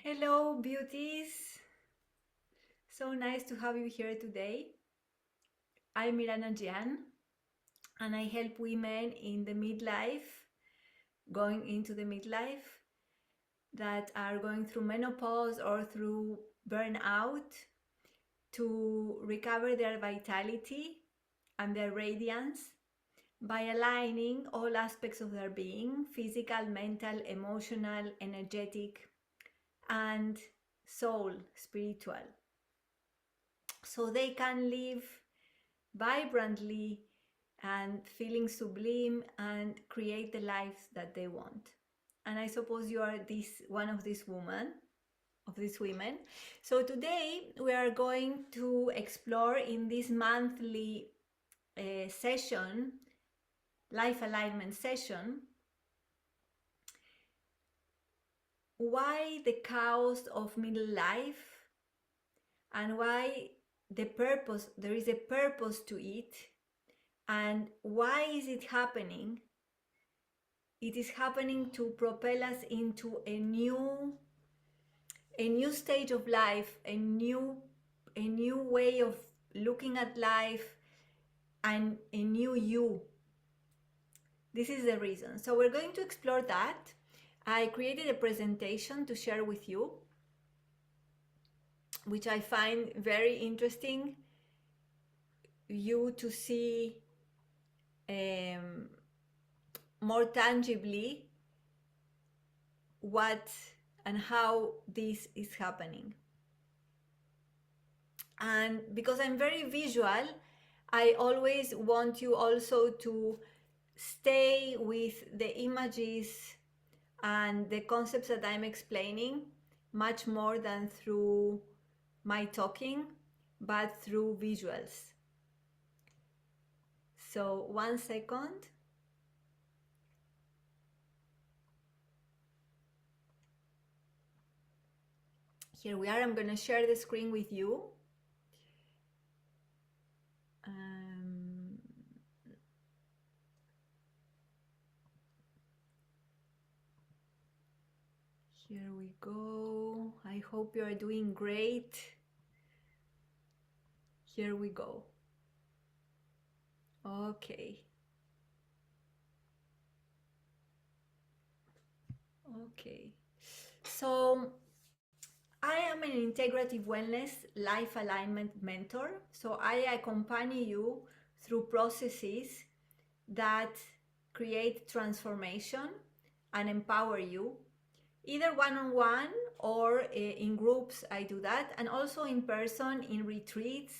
Hello, beauties. So nice to have you here today. I'm Mirana Jian, and I help women in the midlife, going into the midlife, that are going through menopause or through burnout to recover their vitality and their radiance by aligning all aspects of their being: physical, mental, emotional, energetic, and soul, spiritual, so they can live vibrantly and feeling sublime and create the lives that they want. And I suppose you are one of these women. So today we are going to explore in this monthly session, life alignment session, why the chaos of middle life and why there is a purpose to it, and why is it happening. It is happening to propel us into a new stage of life, a new way of looking at life, and a new you. This is the reason. So we're going to explore that. I created a presentation to share with you, which I find very interesting, you to see more tangibly what and how this is happening. And because I'm very visual, I always want you also to stay with the images and the concepts that I'm explaining much more than through my talking, but through visuals. So 1 second. Here we are. I'm going to share the screen with you. Here we go. I hope you are doing great. Here we go. Okay. Okay. So I am an integrative wellness life alignment mentor. So I accompany you through processes that create transformation and empower you, either one-on-one or in groups. I do that, and also in person in retreats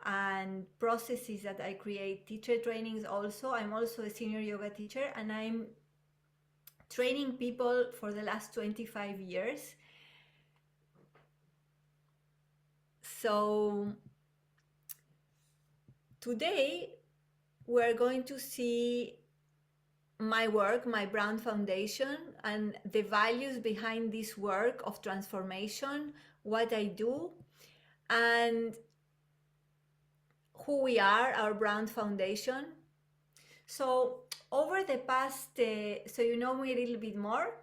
and processes that I create, teacher trainings. Also, I'm also a senior yoga teacher, and I'm training people for the last 25 years. So today we're going to see my work, my brand foundation, and the values behind this work of transformation, what I do, and who we are, our brand foundation. So over the past, so you know me a little bit more,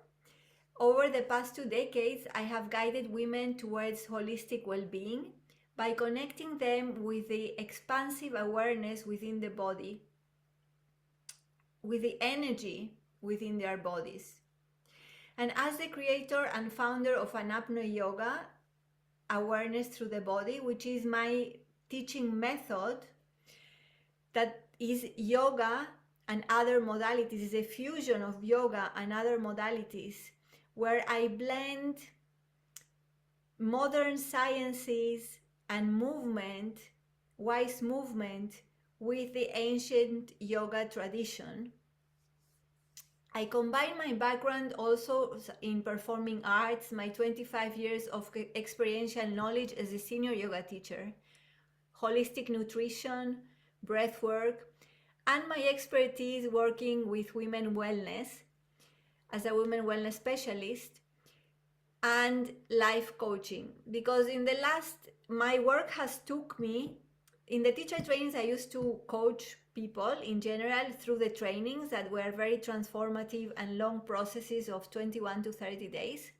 over the past 2 decades, I have guided women towards holistic well-being by connecting them with the expansive awareness within the body, with the energy within their bodies. And as the creator and founder of Anapno Yoga, Awareness Through the Body, which is my teaching method that is yoga and other modalities, is a fusion of yoga and other modalities, where I blend modern sciences and movement, wise movement, with the ancient yoga tradition. I combine my background also in performing arts, my 25 years of experiential knowledge as a senior yoga teacher, holistic nutrition, breath work, and my expertise working with women wellness as a women wellness specialist, and life coaching. Because my work has took me, in the teacher trainings, I used to coach people in general through the trainings that were very transformative and long processes of 21 to 30 days.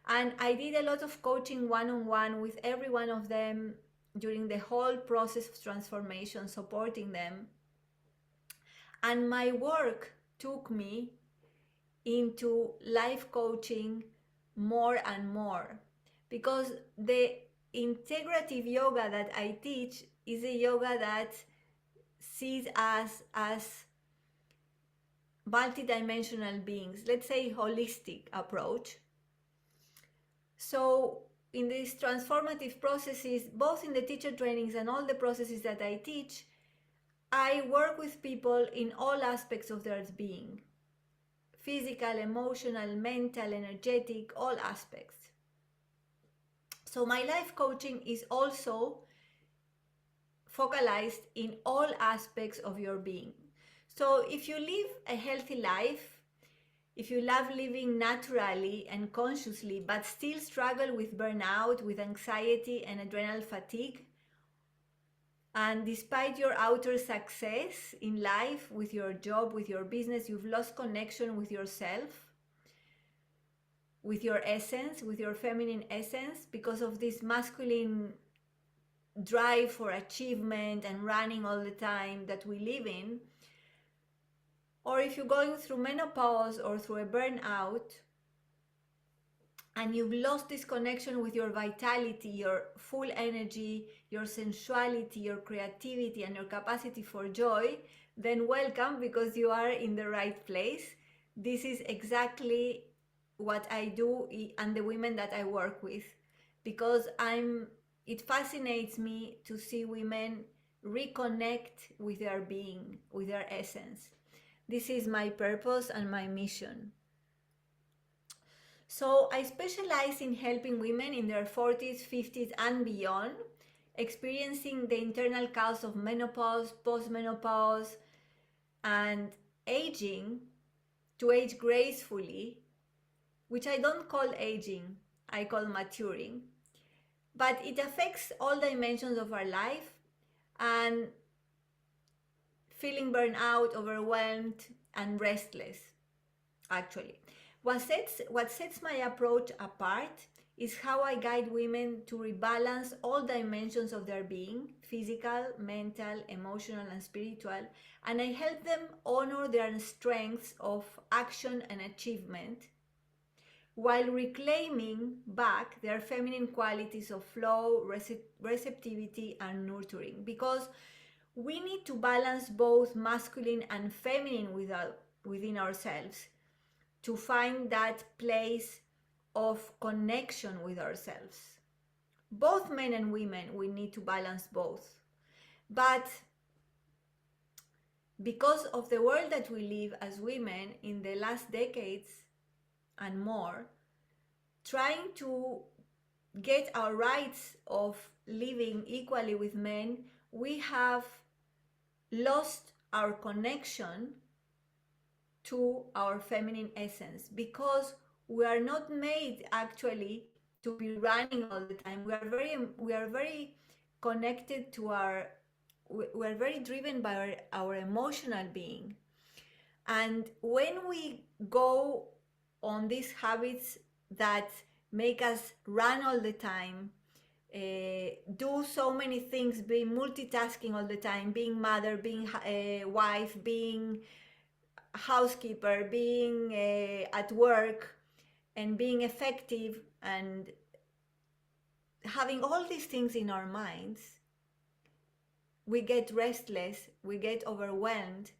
And I did a lot of coaching one-on-one with every one of them during the whole process of transformation, supporting them. And my work took me into life coaching more and more, because the integrative yoga that I teach is a yoga that sees us as multidimensional beings, let's say holistic approach. So in these transformative processes, both in the teacher trainings and all the processes that I teach, I work with people in all aspects of their being: physical, emotional, mental, energetic, all aspects. So my life coaching is also focalized in all aspects of your being. So if you live a healthy life, if you love living naturally and consciously, but still struggle with burnout, with anxiety and adrenal fatigue, and despite your outer success in life, with your job, with your business, you've lost connection with yourself, with your essence, with your feminine essence, because of this masculine drive for achievement and running all the time that we live in, or if you're going through menopause or through a burnout and you've lost this connection with your vitality, your full energy, your sensuality, your creativity, and your capacity for joy, then welcome, because you are in the right place. This is exactly what I do and the women that I work with, because it fascinates me to see women reconnect with their being, with their essence. This is my purpose and my mission. So I specialize in helping women in their 40s, 50s, and beyond, experiencing the internal chaos of menopause, postmenopause, and aging, to age gracefully, which I don't call aging, I call maturing. But it affects all dimensions of our life, and feeling burnout, overwhelmed, and restless, actually. What sets my approach apart is how I guide women to rebalance all dimensions of their being: physical, mental, emotional, and spiritual, and I help them honor their strengths of action and achievement while reclaiming back their feminine qualities of flow, receptivity, and nurturing. Because we need to balance both masculine and feminine within ourselves to find that place of connection with ourselves. Both men and women, we need to balance both. But because of the world that we live as women in the last decades and more, trying to get our rights of living equally with men, we have lost our connection to our feminine essence, because we are not made actually to be running all the time. We are very connected to we are very driven by our emotional being. And when we go on these habits that make us run all the time, do so many things, being multitasking all the time, being mother, being a wife, being housekeeper, being at work, and being effective, and having all these things in our minds, we get restless, we get overwhelmed,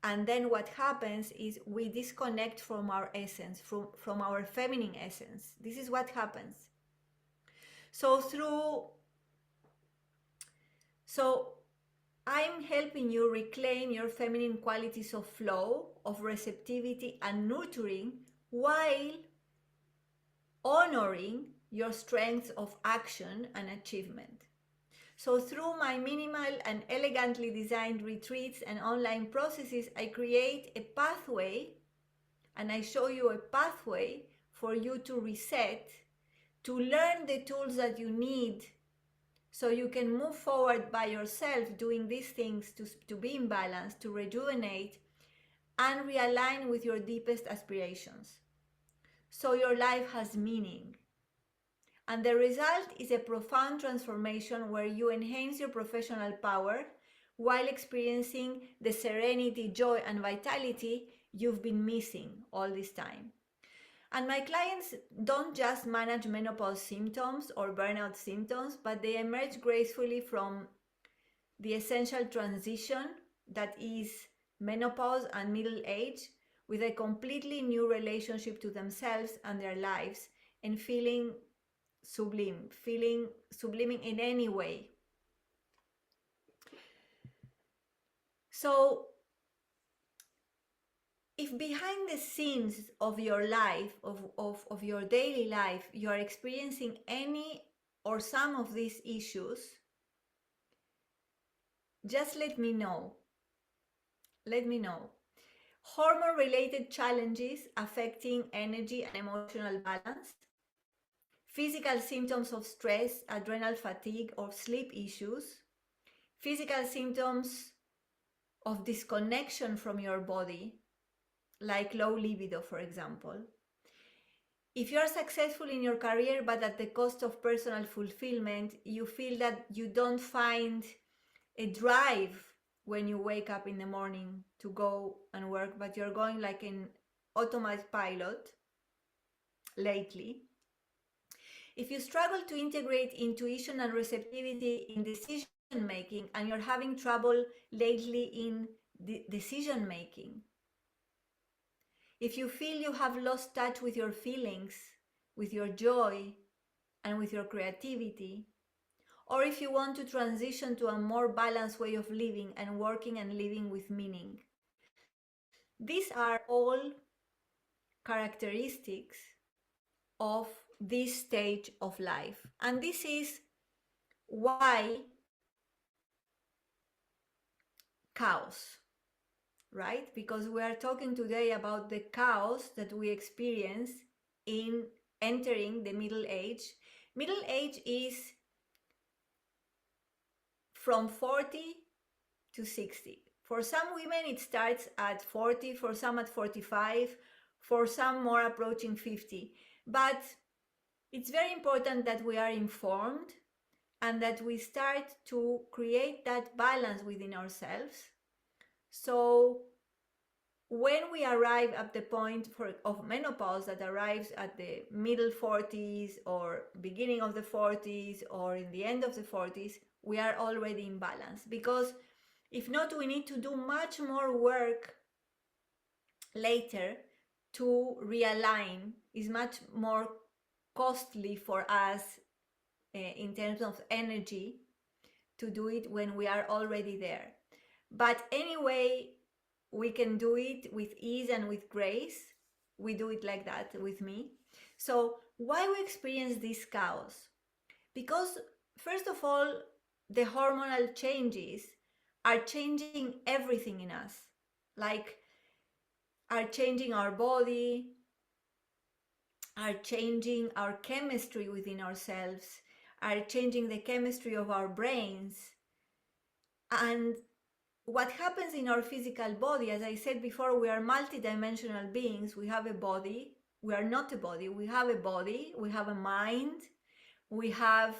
and then what happens is we disconnect from our essence, from our feminine essence. This is what happens. So I'm helping you reclaim your feminine qualities of flow, of receptivity and nurturing, while honoring your strengths of action and achievement. So through my minimal and elegantly designed retreats and online processes, I create a pathway, and I show you a pathway for you to reset, to learn the tools that you need so you can move forward by yourself doing these things to be in balance, to rejuvenate, and realign with your deepest aspirations. So your life has meaning. And the result is a profound transformation where you enhance your professional power while experiencing the serenity, joy, and vitality you've been missing all this time. And my clients don't just manage menopause symptoms or burnout symptoms, but they emerge gracefully from the essential transition that is menopause and middle age with a completely new relationship to themselves and their lives, and feeling subliming in any way. So if behind the scenes of your life, of your daily life, you are experiencing any or some of these issues, just let me know. Let me know. Hormone related challenges affecting energy and emotional balance, physical symptoms of stress, adrenal fatigue, or sleep issues, physical symptoms of disconnection from your body, like low libido, for example. If you are successful in your career but at the cost of personal fulfillment, you feel that you don't find a drive when you wake up in the morning to go and work, but you're going like in automatic pilot lately. If you struggle to integrate intuition and receptivity in decision making, and you're having trouble lately in decision making. If you feel you have lost touch with your feelings, with your joy, and with your creativity, or if you want to transition to a more balanced way of living and working and living with meaning. These are all characteristics of this stage of life. And this is why chaos, right? Because we are talking today about the chaos that we experience in entering the middle age. Middle age is from 40 to 60. For some women, it starts at 40, for some at 45, for some more approaching 50. But it's very important that we are informed and that we start to create that balance within ourselves. So when we arrive at the point of menopause that arrives at the middle 40s or beginning of the 40s or in the end of the 40s, we are already in balance. Because if not, we need to do much more work later to realign. Is much more costly for us in terms of energy to do it when we are already there. But anyway, we can do it with ease and with grace. We do it like that with me. So why we experience this chaos? Because first of all, the hormonal changes are changing everything in us, like are changing our body, are changing our chemistry within ourselves, are changing the chemistry of our brains. And what happens in our physical body, as I said before, we are multidimensional beings. We have a body. We are not a body. We have a body. We have a mind. We have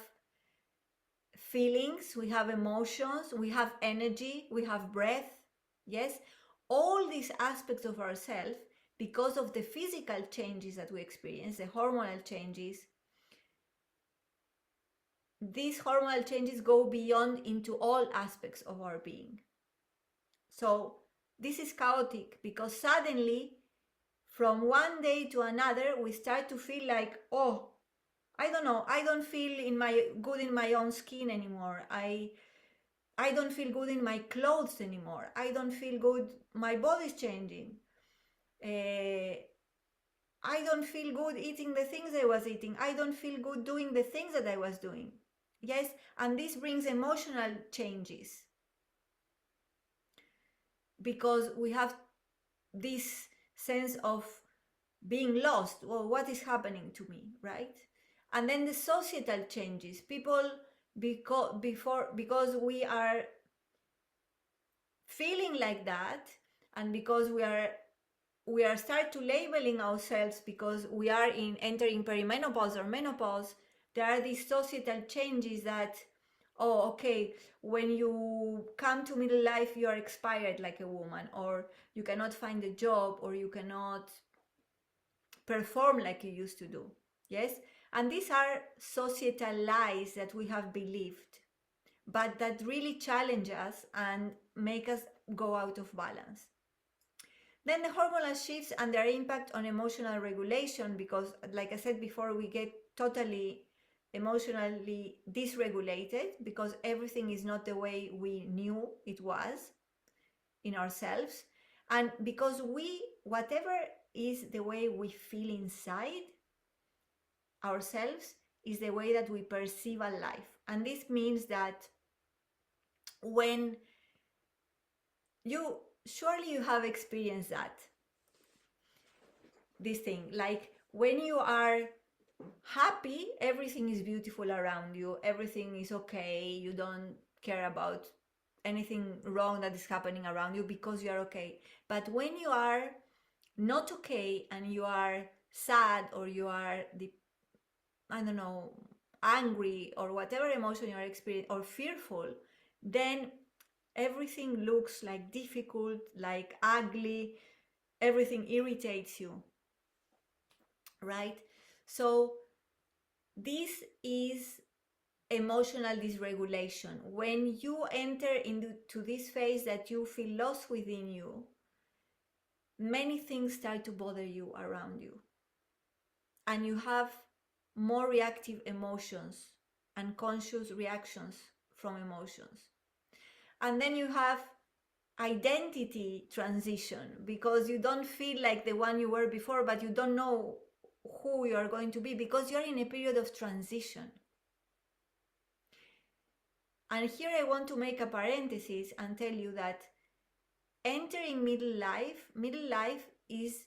feelings. We have emotions. We have energy. We have breath. Yes, all these aspects of ourselves, because of the physical changes that we experience, the hormonal changes, these hormonal changes go beyond into all aspects of our being. So this is chaotic because suddenly from one day to another we start to feel like, oh, I don't know, I don't feel good in my own skin anymore. I don't feel good in my clothes anymore. I don't feel good, my body's changing. I don't feel good eating the things I was eating. I don't feel good doing the things that I was doing. Yes, and this brings emotional changes because we have this sense of being lost. Well, what is happening to me, right? And then the societal changes. People, because we are feeling like that, and because we are start to labeling ourselves because we are entering perimenopause or menopause, There are these societal changes that, oh, okay, when you come to middle life, you are expired like a woman, or you cannot find a job, or you cannot perform like you used to do. Yes? And these are societal lies that we have believed, but that really challenge us and make us go out of balance. Then the hormonal shifts and their impact on emotional regulation, because like I said before, we get totally emotionally dysregulated because everything is not the way we knew it was in ourselves. And because whatever is the way we feel inside ourselves is the way that we perceive our life. And this means that when surely you have experienced this thing, like when you are happy, everything is beautiful around you, everything is okay, you don't care about anything wrong that is happening around you because you are okay. But when you are not okay and you are sad, or you are I don't know, angry, or whatever emotion you are experiencing, or fearful, then everything looks like difficult, like ugly, everything irritates you, right? So this is emotional dysregulation. When you enter into this phase that you feel lost within you, many things start to bother you around you, and you have more reactive emotions and conscious reactions from emotions. And then you have identity transition, because you don't feel like the one you were before, but you don't know who you are going to be because you're in a period of transition. And here I want to make a parenthesis and tell you that entering middle life is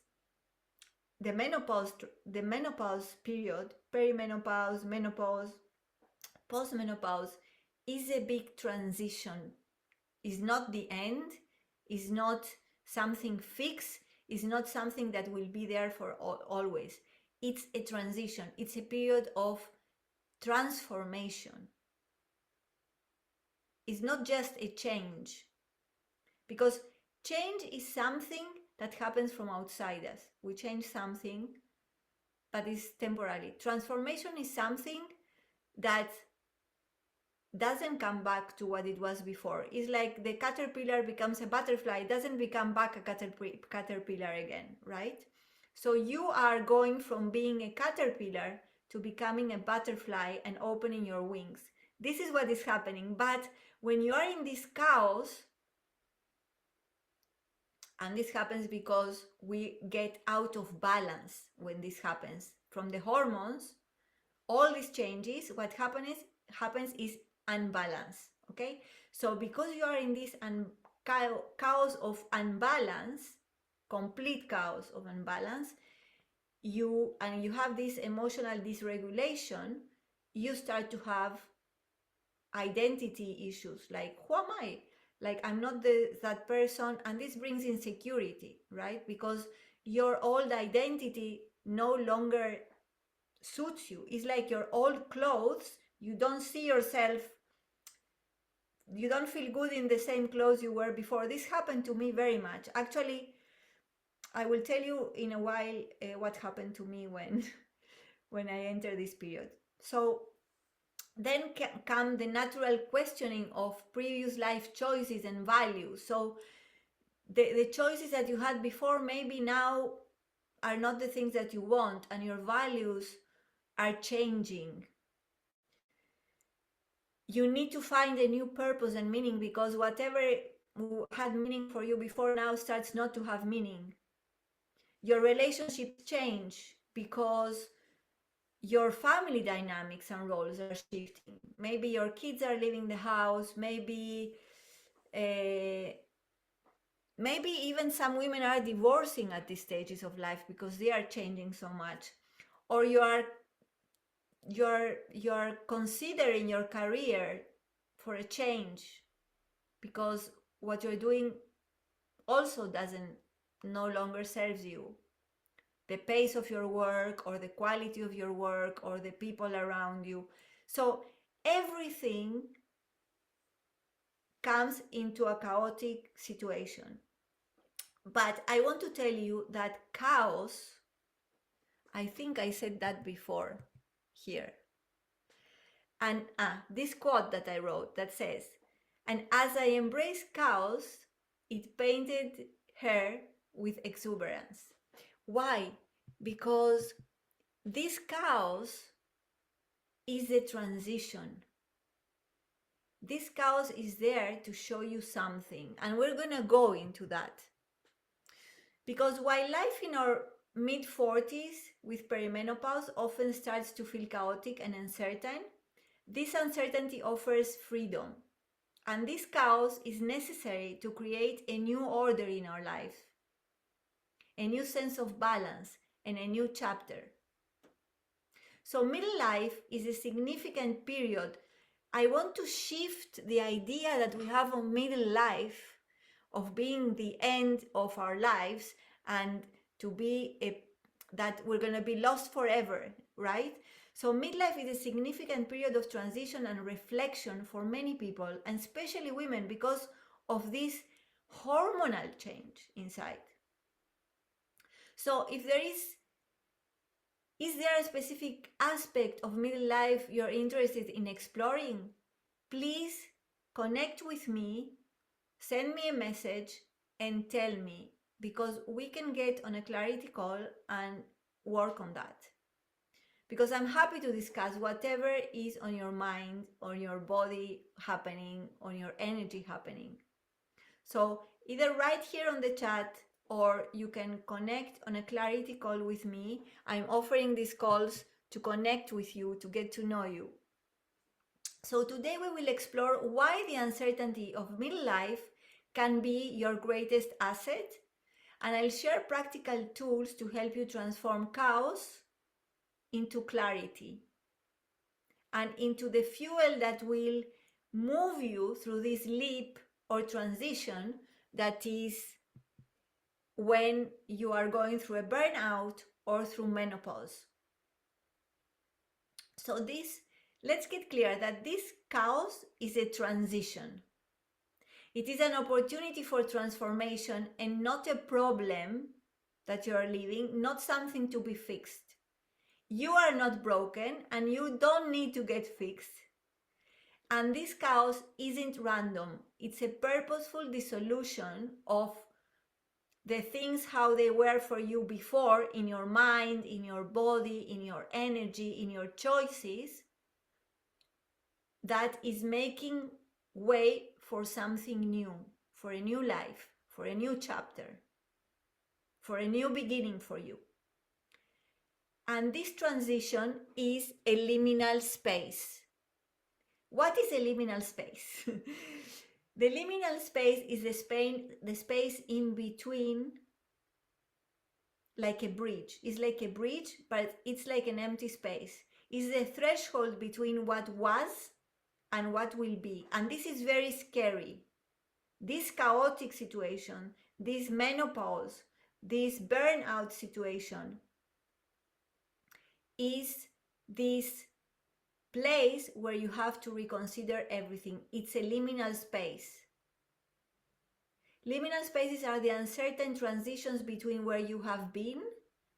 the menopause period, perimenopause, menopause, postmenopause, is a big transition. Is not the end, is not something fixed, is not something that will be there for always. It's a transition. It's a period of transformation. It's not just a change, because change is something that happens from outside us. We change something, but it's temporary. Transformation is something that doesn't come back to what it was before. It's like the caterpillar becomes a butterfly, it doesn't become back a caterpillar again, right? So you are going from being a caterpillar to becoming a butterfly and opening your wings. This is what is happening. But when you are in this chaos, and this happens because we get out of balance when this happens from the hormones, all these changes, what happens is unbalance. Okay, so because you are in this chaos of unbalance, complete chaos of unbalance, you have this emotional dysregulation, you start to have identity issues, like, who am I? Like, I'm not that person. And this brings insecurity, right? Because your old identity no longer suits you. It's like your old clothes, you don't see yourself, you don't feel good in the same clothes you were before. This happened to me very much. Actually, I will tell you in a while what happened to me when when I entered this period. So then come the natural questioning of previous life choices and values. So the choices that you had before maybe now are not the things that you want, and your values are changing. You need to find a new purpose and meaning, because whatever had meaning for you before now starts not to have meaning. Your relationships change because your family dynamics and roles are shifting. Maybe your kids are leaving the house, maybe even some women are divorcing at these stages of life because they are changing so much. Or you're considering your career for a change because what you're doing also no longer serves you. the pace of your work or the quality of your work or the people around you. So everything comes into a chaotic situation. But I want to tell you that chaos, I think I said that before here. And this quote that I wrote that says, and as I embraced chaos, it painted her with exuberance. Why? Because this chaos is a transition. This chaos is there to show you something, and we're going to go into that. Because while life in our mid-40s with perimenopause often starts to feel chaotic and uncertain, this uncertainty offers freedom. And this chaos is necessary to create a new order in our life, a new sense of balance, and a new chapter. So middle life is a significant period. I want to shift the idea that we have of middle life, of being the end of our lives, and to be that we're going to be lost forever, right? So midlife is a significant period of transition and reflection for many people, and especially women, because of this hormonal change inside. So if there is there a specific aspect of middle life you're interested in exploring? Please connect with me, send me a message and tell me, because we can get on a clarity call and work on that. Because I'm happy to discuss whatever is on your mind, on your body happening, on your energy happening. So either right here on the chat, or you can connect on a clarity call with me. I'm offering these calls to connect with you, to get to know you. So today we will explore why the uncertainty of middle life can be your greatest asset, and I'll share practical tools to help you transform chaos into clarity and into the fuel that will move you through this leap or transition that is when you are going through a burnout or through menopause. So let's get clear that this chaos is a transition. It is an opportunity for transformation and not a problem that you are living, not something to be fixed. You are not broken and you don't need to get fixed. And this chaos isn't random. It's a purposeful dissolution of the things how they were for you before, in your mind, in your body, in your energy, in your choices, that is making way for something new, for a new life, for a new chapter, for a new beginning for you. And this transition is a liminal space. What is a liminal space? The liminal space is the space in between, like a bridge. It's like a bridge, but it's like an empty space. It's the threshold between what was and what will be. And this is very scary. This chaotic situation, this menopause, this burnout situation is this place where you have to reconsider everything. It's a liminal space. Liminal spaces are the uncertain transitions between where you have been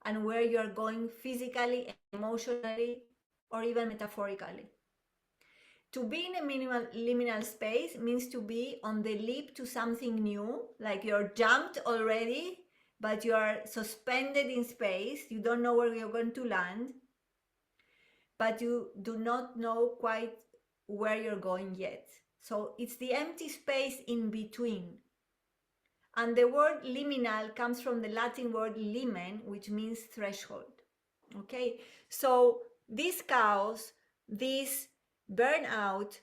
and where you are going physically, emotionally, or even metaphorically. To be in a liminal space means to be on the leap to something new, like you're jumped already, but you are suspended in space. You don't know where you're going to land, but you do not know quite where you're going yet. So it's the empty space in between. And the word liminal comes from the Latin word limen, which means threshold. Okay, so this chaos, this burnout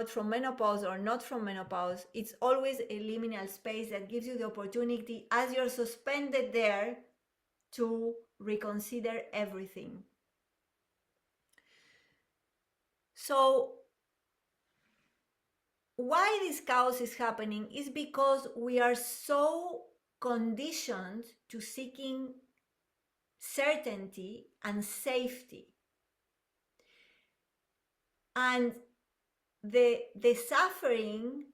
from menopause or not from menopause, it's always a liminal space that gives you the opportunity, as you're suspended there, to reconsider everything. So why this chaos is happening is because we are so conditioned to seeking certainty and safety. And the suffering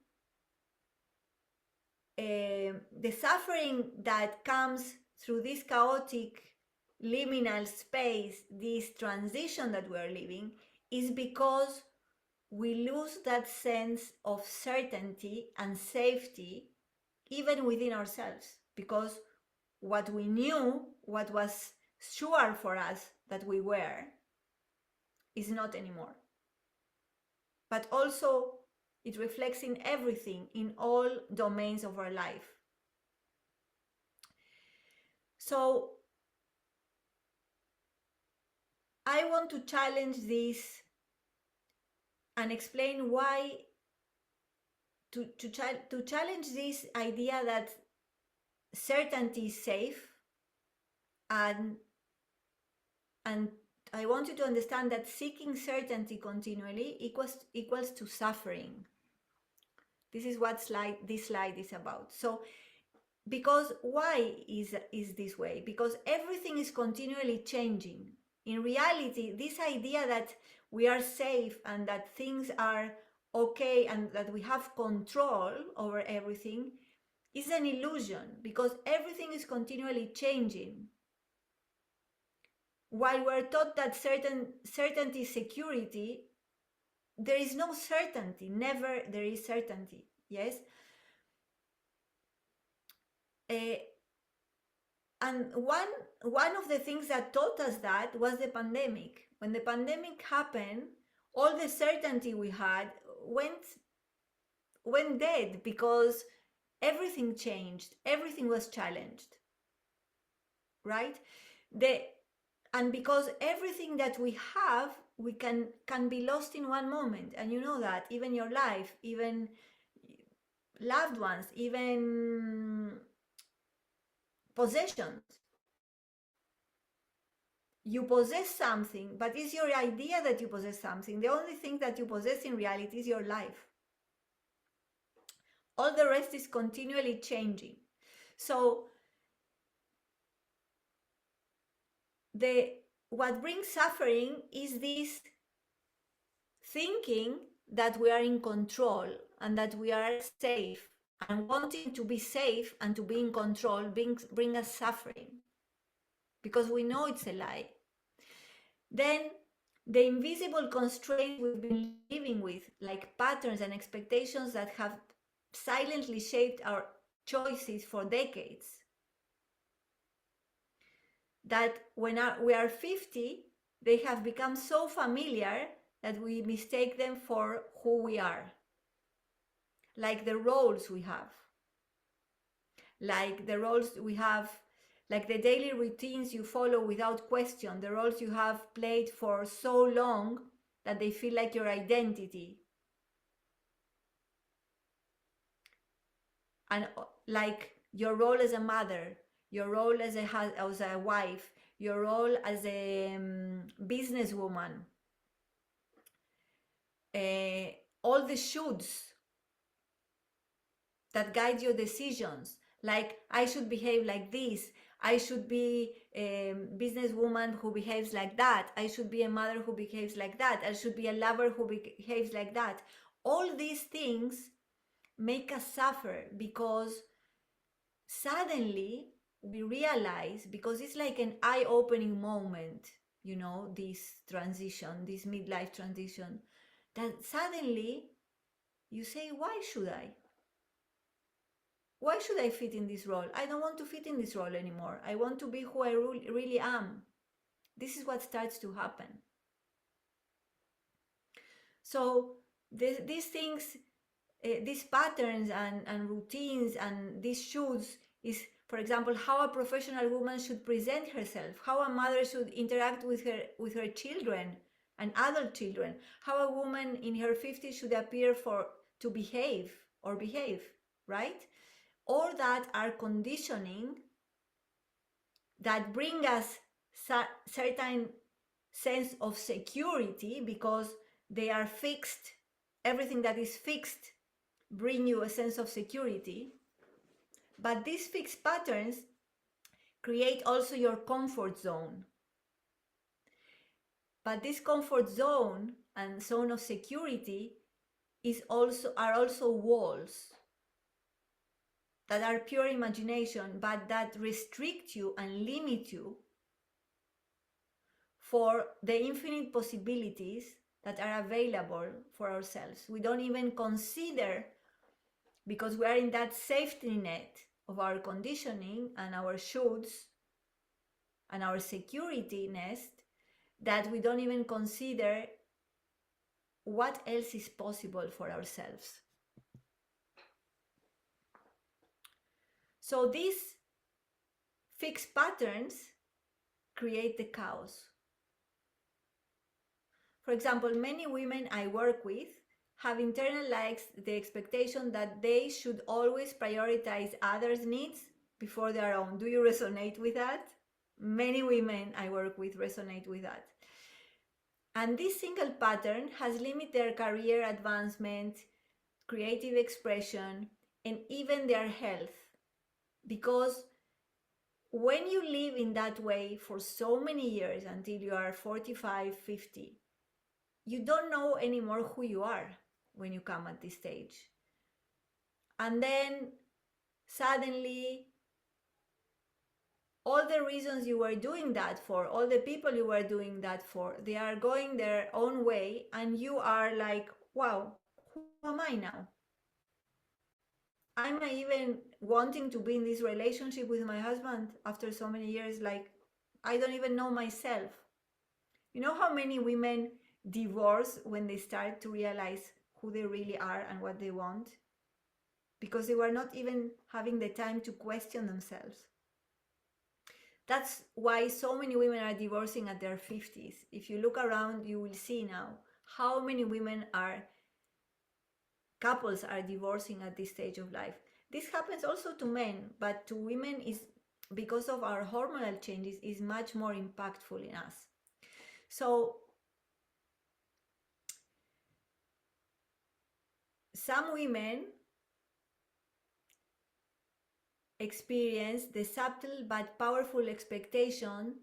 that comes through this chaotic liminal space, this transition that we are living, is because we lose that sense of certainty and safety even within ourselves, because what we knew, what was sure for us that we were, is not anymore. But also it reflects in everything, in all domains of our life. So I want to challenge this and explain why, to challenge this idea that certainty is safe, and I want you to understand that seeking certainty continually equals to suffering. This is what this slide is about. So because why is this way? Because everything is continually changing. In reality, this idea that we are safe and that things are okay and that we have control over everything is an illusion, because everything is continually changing. While we're taught that certainty is security, there is no certainty. Never there is certainty. Yes. And one of the things that taught us that was the pandemic. When the pandemic happened, all the certainty we had went dead, because everything changed, everything was challenged, right? And because everything that we have, we can be lost in one moment, and you know that, even your life, even loved ones, even possessions. You possess something, but it's your idea that you possess something. The only thing that you possess in reality is your life. All the rest is continually changing. So what brings suffering is this thinking that we are in control and that we are safe, and wanting to be safe and to be in control bring us suffering, because we know it's a lie. Then the invisible constraints we've been living with, like patterns and expectations that have silently shaped our choices for decades, that when we are 50, they have become so familiar that we mistake them for who we are. Like the roles we have, like the daily routines you follow without question, the roles you have played for so long that they feel like your identity. And like your role as a mother, your role as a wife, your role as a businesswoman, all the shoulds that guide your decisions, like I should behave like this, I should be a businesswoman who behaves like that, I should be a mother who behaves like that, I should be a lover who behaves like that. All these things make us suffer, because suddenly we realize, because it's like an eye-opening moment, you know, this transition, this midlife transition, that suddenly you say, why should I fit in this role? I don't want to fit in this role anymore. I want to be who I really am. This is what starts to happen. So these things, these patterns and routines and these shoulds is, for example, how a professional woman should present herself, how a mother should interact with her children and adult children, how a woman in her 50s should appear to behave, right? All that are conditioning that bring us certain sense of security, because they are fixed. Everything that is fixed bring you a sense of security. But these fixed patterns create also your comfort zone. But this comfort zone and zone of security are also walls that are pure imagination, but that restrict you and limit you for the infinite possibilities that are available for ourselves. We don't even consider, because we are in that safety net of our conditioning and our shoulds and our security nest, that we don't even consider what else is possible for ourselves. So these fixed patterns create the chaos. For example, many women I work with have internalized the expectation that they should always prioritize others' needs before their own. Do you resonate with that? Many women I work with resonate with that. And this single pattern has limited their career advancement, creative expression, and even their health. Because when you live in that way for so many years until you are 45, 50, you don't know anymore who you are when you come at this stage. And then suddenly, all the reasons you were doing that for, all the people you were doing that for, they are going their own way, and you are like, wow, who am I now? Am I even wanting to be in this relationship with my husband after so many years? Like, I don't even know myself. You know how many women divorce when they start to realize who they really are and what they want? Because they were not even having the time to question themselves. That's why so many women are divorcing at their 50s. If you look around, you will see now how many couples are divorcing at this stage of life. This happens also to men, but to women is because of our hormonal changes is much more impactful in us. So some women experience the subtle but powerful expectation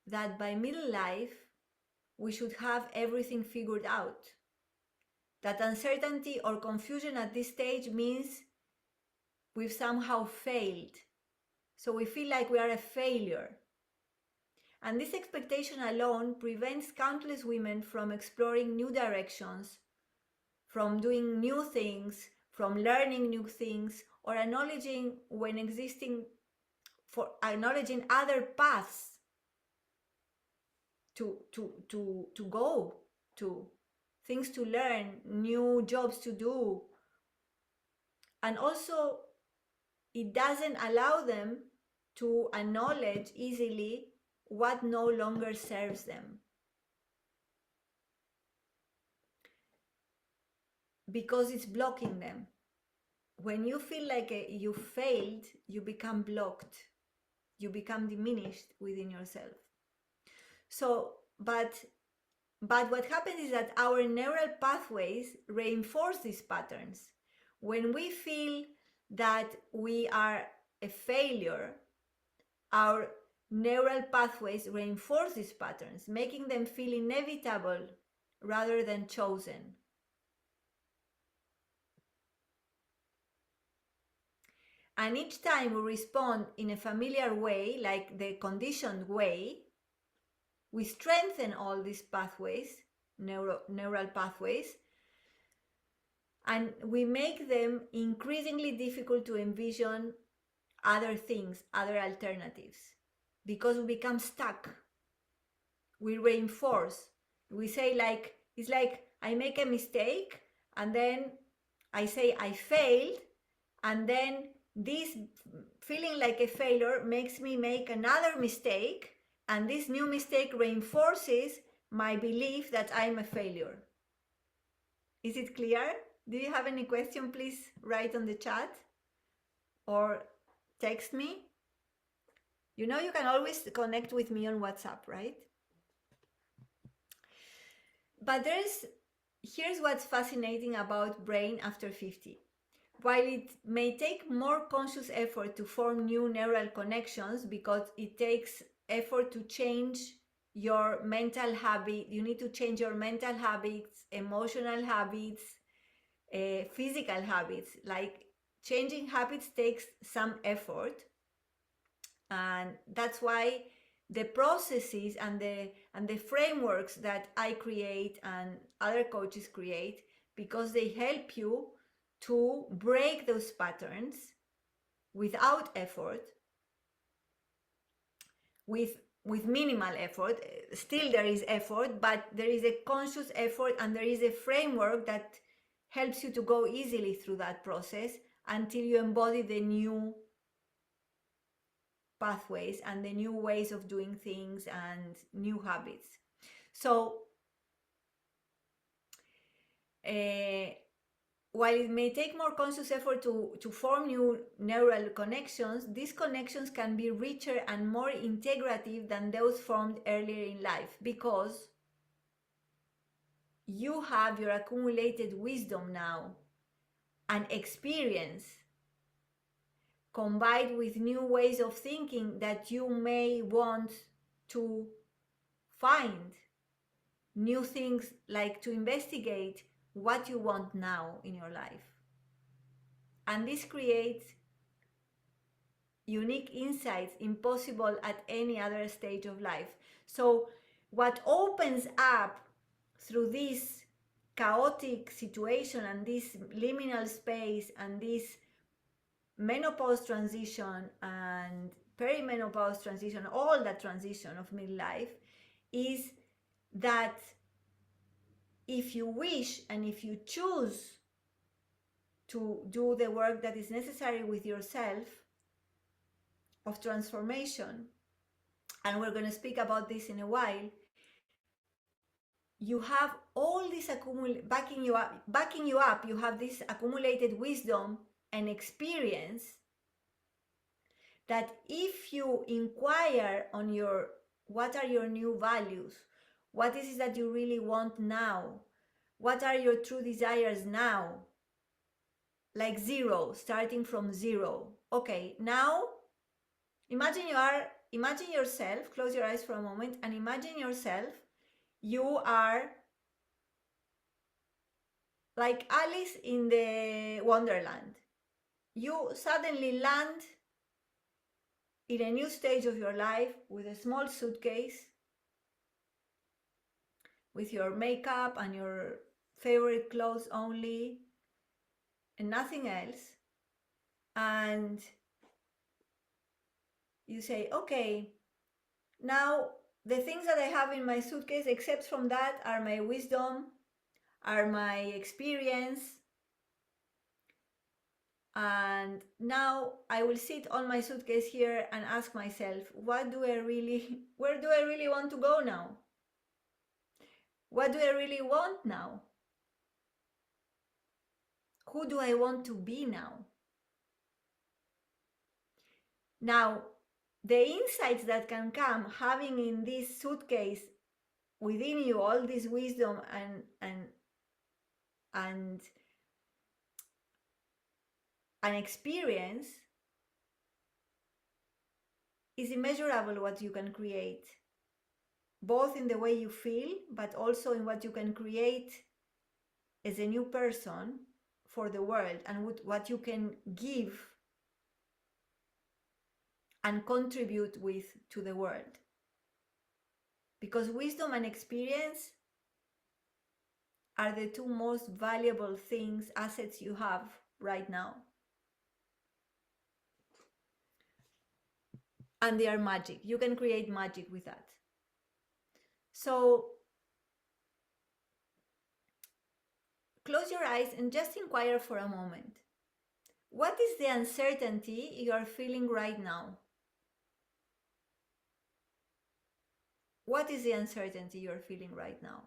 that by middle life we should have everything figured out. That uncertainty or confusion at this stage means we've somehow failed. So we feel like we are a failure. And this expectation alone prevents countless women from exploring new directions, from doing new things, from learning new things, or acknowledging other paths to go to, things to learn, new jobs to do. And also, it doesn't allow them to acknowledge easily what no longer serves them. Because it's blocking them. When you feel like you failed, you become blocked. You become diminished within yourself. So, but what happens is that our neural pathways reinforce these patterns. When we feel that we are a failure, our neural pathways reinforce these patterns, making them feel inevitable rather than chosen. And each time we respond in a familiar way, like the conditioned way, we strengthen all these pathways, neural pathways, and we make them increasingly difficult to envision other things, other alternatives, because we become stuck. We reinforce. We say it's like I make a mistake, and then I say I failed, and then this feeling like a failure makes me make another mistake, and this new mistake reinforces my belief that I'm a failure. Is it clear? Do you have any question? Please write on the chat or text me. You know you can always connect with me on WhatsApp, right? But here's what's fascinating about brain after 50. While it may take more conscious effort to form new neural connections, because it takes effort to change your mental habit, you need to change your mental habits, emotional habits, physical habits. Like changing habits takes some effort, and that's why the processes and the frameworks that I create and other coaches create, because they help you to break those patterns without effort, with minimal effort. Still there is effort, but there is a conscious effort, and there is a framework that helps you to go easily through that process until you embody the new pathways and the new ways of doing things and new habits. So while it may take more conscious effort to form new neural connections, these connections can be richer and more integrative than those formed earlier in life, because you have your accumulated wisdom now and experience, combined with new ways of thinking that you may want to find new things, like to investigate what you want now in your life. And this creates unique insights impossible at any other stage of life. So what opens up through this chaotic situation and this liminal space and this menopause transition and perimenopause transition, all that transition of midlife, is that if you wish and if you choose to do the work that is necessary with yourself of transformation, and we're going to speak about this in a while, you have all this backing you up. You have this accumulated wisdom and experience that if you inquire on what are your new values, what is it that you really want now, what are your true desires now, like zero, starting from zero. Okay, now imagine yourself, close your eyes for a moment and imagine yourself, you are like Alice in the Wonderland. You suddenly land in a new stage of your life with a small suitcase, with your makeup and your favorite clothes only, and nothing else. And you say, okay, now the things that I have in my suitcase, except from that, are my wisdom, are my experience. And now I will sit on my suitcase here and ask myself, where do I really want to go now? What do I really want now? Who do I want to be now? Now, the insights that can come having in this suitcase within you all this wisdom and an experience is immeasurable what you can create, both in the way you feel, but also in what you can create as a new person for the world, and what you can give and contribute with to the world. Because wisdom and experience are the two most valuable things, assets you have right now. And they are magic. You can create magic with that. So close your eyes and just inquire for a moment. What is the uncertainty you are feeling right now? What is the uncertainty you are feeling right now?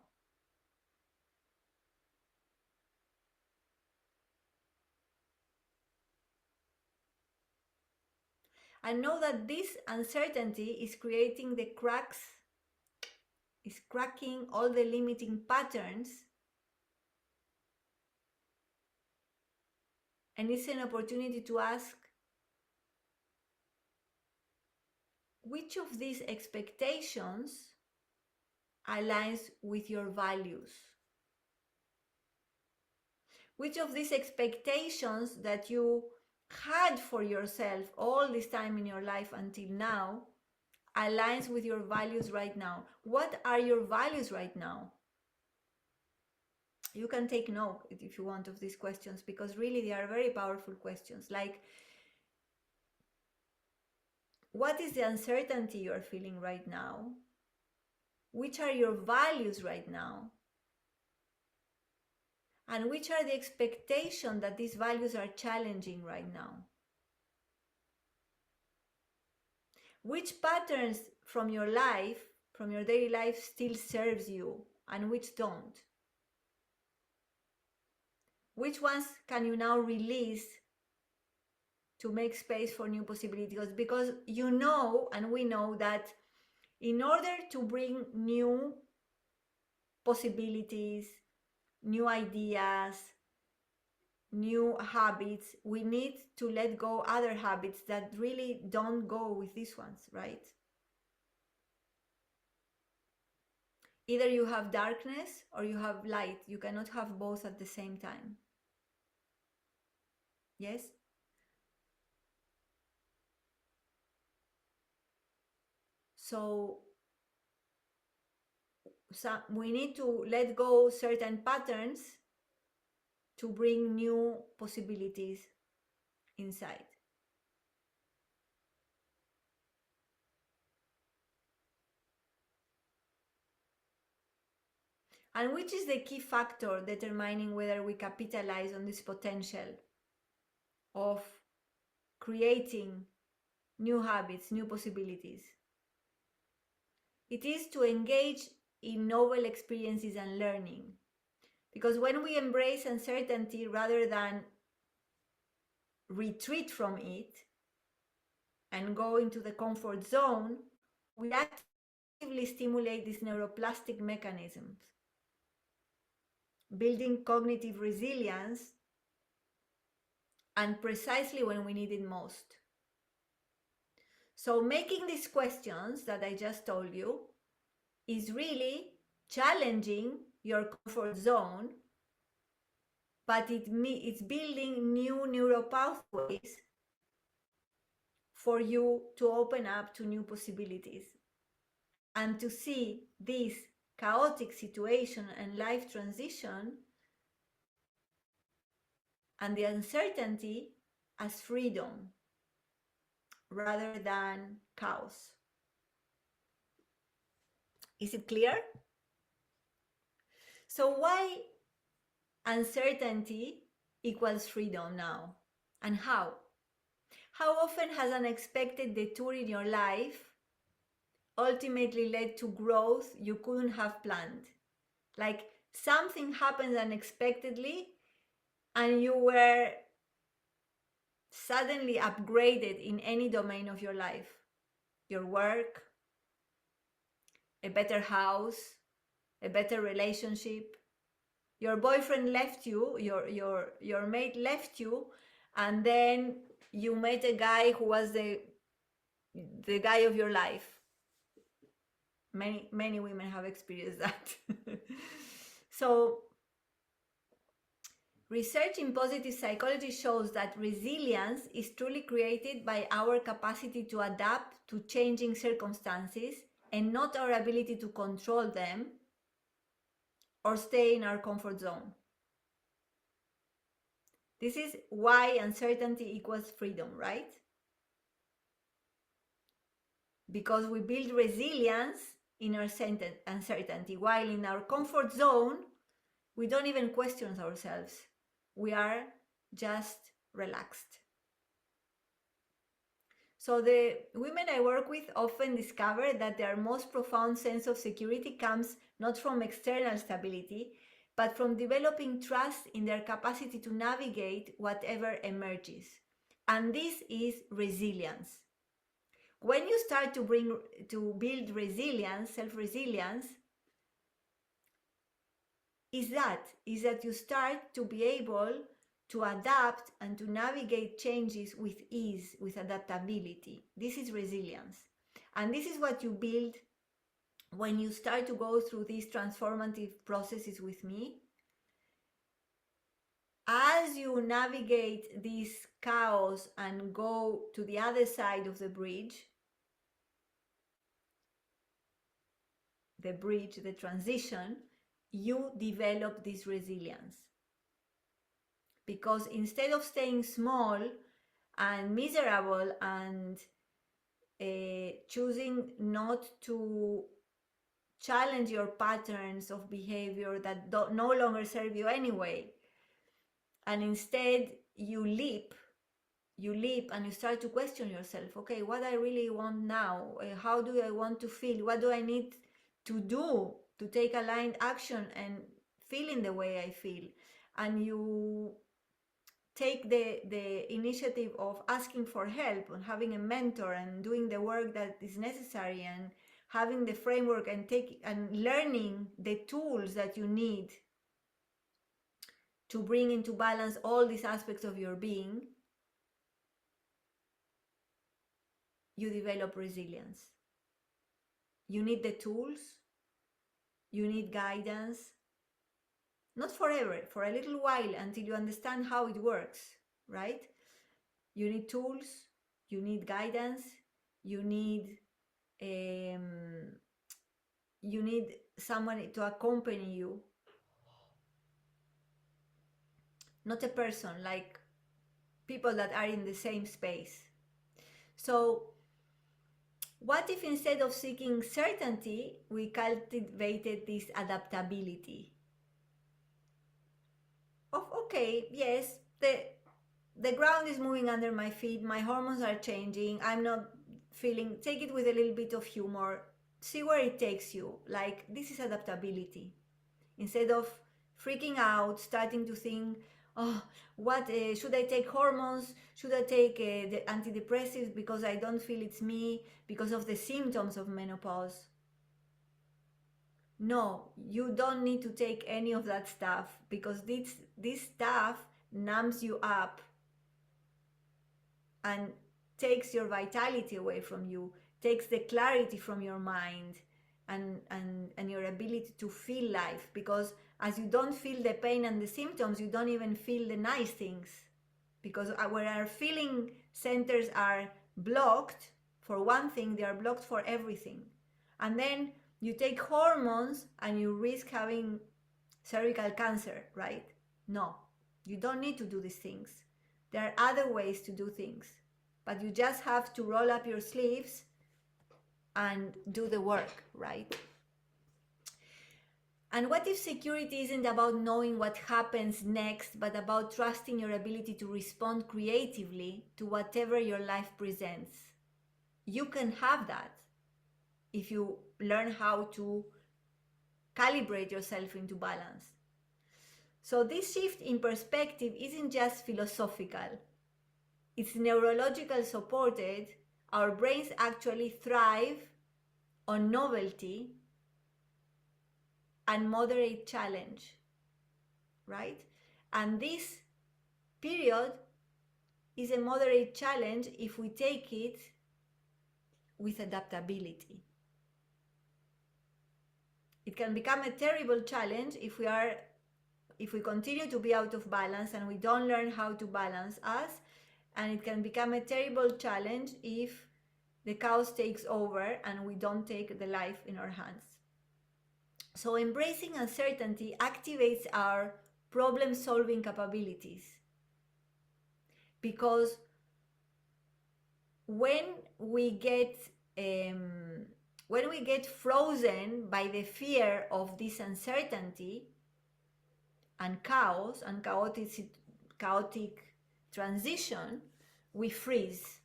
And know that this uncertainty is creating the cracks, is cracking all the limiting patterns, And it's an opportunity to ask, which of these expectations aligns with your values? Which of these expectations that you had for yourself all this time in your life until now aligns with your values right now? What are your values right now? You can take note if you want of these questions, because really they are very powerful questions. Like, what is the uncertainty you are feeling right now? Which are your values right now? And which are the expectations that these values are challenging right now? Which patterns from your life, from your daily life, still serves you and which don't? Which ones can you now release to make space for new possibilities? Because you know, and we know, that in order to bring new possibilities, new ideas, new habits, we need to let go other habits that really don't go with these ones, right? Either you have darkness or you have light. You cannot have both at the same time. Yes? So we need to let go certain patterns to bring new possibilities inside. And which is the key factor determining whether we capitalize on this potential of creating new habits, new possibilities? It is to engage in novel experiences and learning. Because when we embrace uncertainty rather than retreat from it and go into the comfort zone, we actively stimulate these neuroplastic mechanisms, building cognitive resilience, and precisely when we need it most. So making these questions that I just told you is really challenging your comfort zone, but it's building new neural pathways for you to open up to new possibilities and to see this chaotic situation and life transition and the uncertainty as freedom rather than chaos. Is it clear? So why uncertainty equals freedom now? And how? How often has an unexpected detour in your life ultimately led to growth you couldn't have planned? Like something happened unexpectedly and you were suddenly upgraded in any domain of your life. Your work, a better house, a better relationship. Your boyfriend left you, your mate left you, and then you met a guy who was the guy of your life. Many women have experienced that. So research in positive psychology shows that resilience is truly created by our capacity to adapt to changing circumstances and not our ability to control them or stay in our comfort zone. This is why uncertainty equals freedom, right? Because we build resilience in our uncertainty, while in our comfort zone, we don't even question ourselves. We are just relaxed. So the women I work with often discover that their most profound sense of security comes not from external stability, but from developing trust in their capacity to navigate whatever emerges. And this is resilience. When you start to build resilience, self-resilience, is that you start to be able to adapt and to navigate changes with ease, with adaptability. This is resilience. And this is what you build when you start to go through these transformative processes with me. As you navigate this chaos and go to the other side of the bridge, the transition, you develop this resilience. Because instead of staying small and miserable and choosing not to challenge your patterns of behavior that no longer serve you anyway, and instead you leap and you start to question yourself, okay, what I really want now, how do I want to feel, what do I need to do to take aligned action and feel in the way I feel, and you take the initiative of asking for help and having a mentor and doing the work that is necessary and having the framework and learning the tools that you need to bring into balance all these aspects of your being, you develop resilience. You need the tools, you need guidance, not forever, for a little while until you understand how it works, right? You need tools, you need guidance, you need someone to accompany you, not a person, like people that are in the same space. So what if instead of seeking certainty, we cultivated this adaptability? Of, okay, yes, the ground is moving under my feet, my hormones are changing, I'm not feeling, take it with a little bit of humor, see where it takes you. Like, this is adaptability. Instead of freaking out, starting to think, oh, what should I take hormones? Should I take the antidepressives because I don't feel it's me, because of the symptoms of menopause? No, you don't need to take any of that stuff, because this stuff numbs you up and takes your vitality away from you, takes the clarity from your mind and your ability to feel life. Because as you don't feel the pain and the symptoms, you don't even feel the nice things, because where our feeling centers are blocked for one thing, they are blocked for everything. And then you take hormones and you risk having cervical cancer, right? No, you don't need to do these things. There are other ways to do things, but you just have to roll up your sleeves and do the work, right? And what if security isn't about knowing what happens next, but about trusting your ability to respond creatively to whatever your life presents? You can have that if you learn how to calibrate yourself into balance. So this shift in perspective isn't just philosophical, it's neurological supported. Our brains actually thrive on novelty and moderate challenge, right? And this period is a moderate challenge if we take it with adaptability. It can become a terrible challenge if we continue to be out of balance and we don't learn how to balance us, and it can become a terrible challenge if the chaos takes over and we don't take the life in our hands. So embracing uncertainty activates our problem-solving capabilities, because when we get frozen by the fear of this uncertainty and chaos and chaotic transition, we freeze.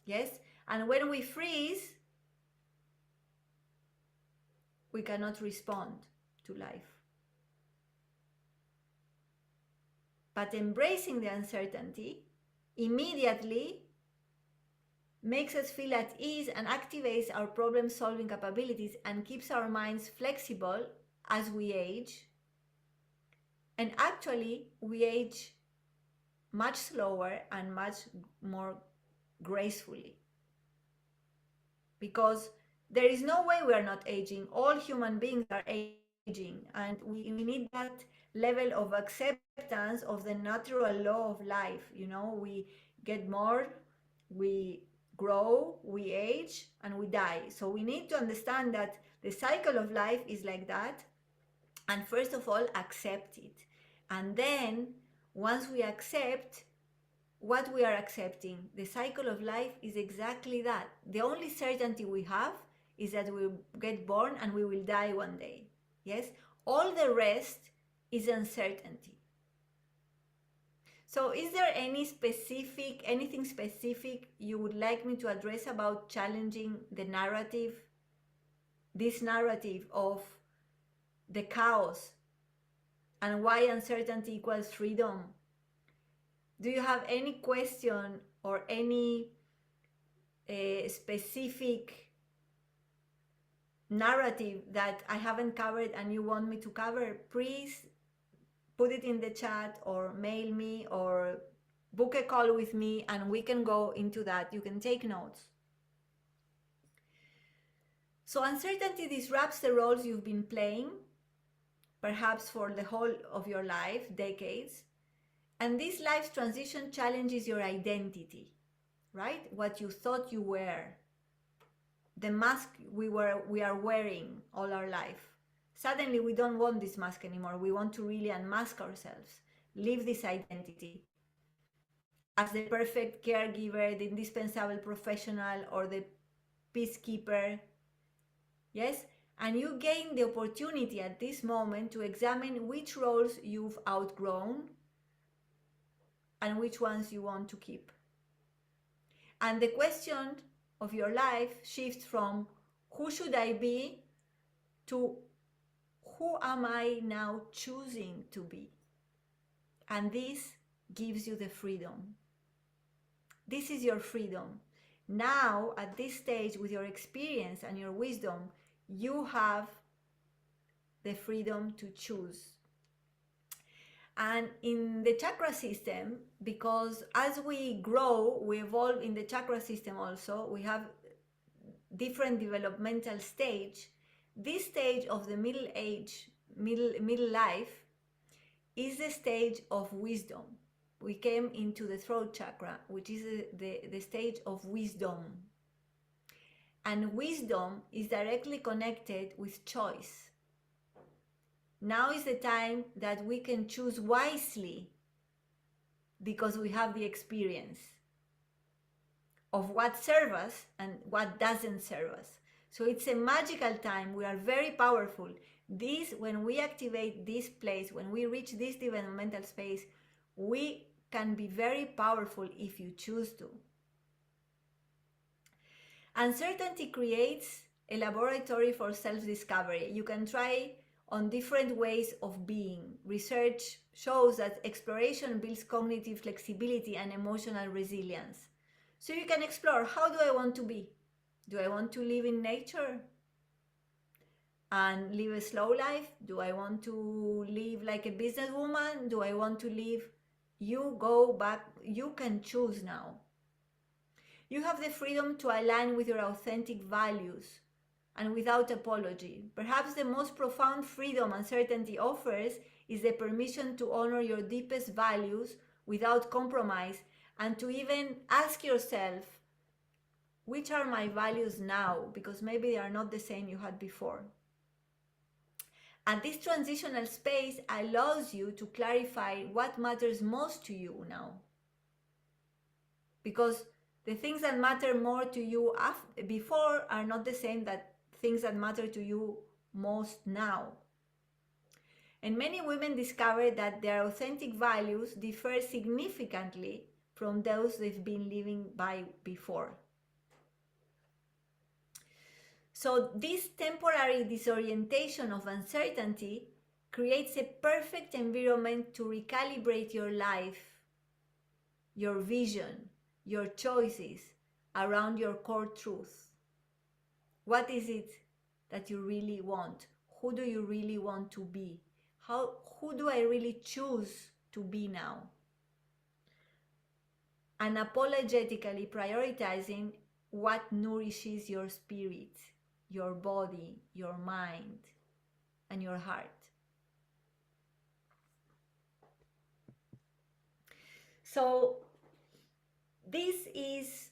Yes? And when we freeze, we cannot respond to life. But embracing the uncertainty immediately makes us feel at ease and activates our problem-solving capabilities and keeps our minds flexible as we age. And actually, we age much slower and much more gracefully. Because there is no way we are not aging. All human beings are aging, and we need that level of acceptance of the natural law of life. You know, we get more, we grow, we age, and we die. So we need to understand that the cycle of life is like that, and first of all accept it. And then once we accept what we are accepting, the cycle of life is exactly that. The only certainty we have is that we get born and we will die one day. Yes, all the rest is uncertainty. So is there anything specific you would like me to address about challenging the narrative, this narrative of the chaos and why uncertainty equals freedom? Do you have any question or any specific narrative that I haven't covered and you want me to cover? Please put it in the chat or mail me or book a call with me and we can go into that. You can take notes. So uncertainty disrupts the roles you've been playing, perhaps for the whole of your life, decades. And this life's transition challenges your identity, right? What you thought you were, the mask we are wearing all our life. Suddenly we don't want this mask anymore. We want to really unmask ourselves, live this identity as the perfect caregiver, the indispensable professional, or the peacekeeper. Yes? And you gain the opportunity at this moment to examine which roles you've outgrown and which ones you want to keep. And the question of your life shifts from who should I be to who am I now choosing to be? And this gives you the freedom. This is your freedom. Now, at this stage, with your experience and your wisdom, you have the freedom to choose. And in the chakra system, because as we grow, we evolve in the chakra system also, we have different developmental stage. This stage of the middle life, is the stage of wisdom. We came into the throat chakra, which is the stage of wisdom. And wisdom is directly connected with choice. Now is the time that we can choose wisely because we have the experience of what serves us and what doesn't serve us. So it's a magical time. We are very powerful. When we activate this place, when we reach this developmental space, we can be very powerful if you choose to. Uncertainty creates a laboratory for self-discovery. You can try on different ways of being. Research shows that exploration builds cognitive flexibility and emotional resilience. So you can explore, how do I want to be? Do I want to live in nature and live a slow life? Do I want to live like a businesswoman? Do I want to live? You go back, you can choose now. You have the freedom to align with your authentic values and without apology. Perhaps the most profound freedom uncertainty offers is the permission to honor your deepest values without compromise, and to even ask yourself, which are my values now? Because maybe they are not the same you had before. And this transitional space allows you to clarify what matters most to you now. Because the things that matter more to you before are not the same that things that matter to you most now. And many women discover that their authentic values differ significantly from those they've been living by before. So this temporary disorientation of uncertainty creates a perfect environment to recalibrate your life, your vision, your choices around your core truth. What is it that you really want? Who do you really want to be? Who do I really choose to be now? unapologetically prioritizing what nourishes your spirit, your body, your mind, and your heart. So, this is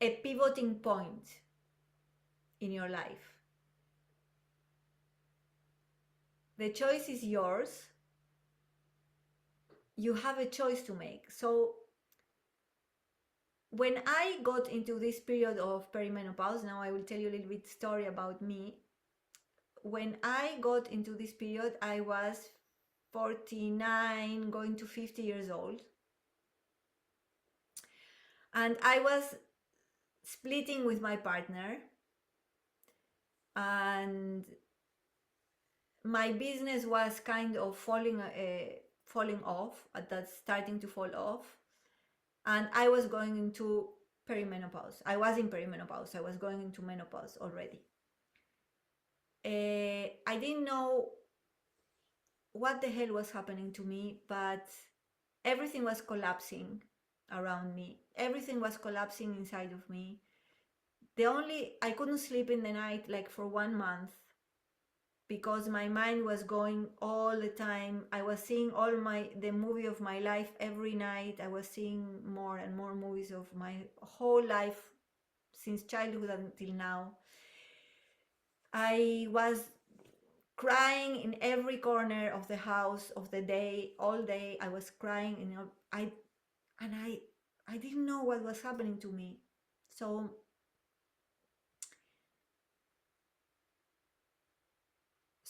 a pivoting point in your life. The choice is yours. You have a choice to make. So, when I got into this period of perimenopause, now I will tell you a little bit story about me. When I got into this period, I was 49, going to 50 years old. And I was splitting with my partner. And my business was kind of falling off, that's starting to fall off. And I was going into perimenopause. I was in perimenopause. I was going into menopause already. I didn't know what the hell was happening to me, but everything was collapsing around me. Everything was collapsing inside of me. I couldn't sleep in the night like for 1 month because my mind was going all the time. I was seeing the movie of my life every night. I was seeing more and more movies of my whole life since childhood until now. I was crying in every corner of the house, of the day, all day. I was crying, and I didn't know what was happening to me.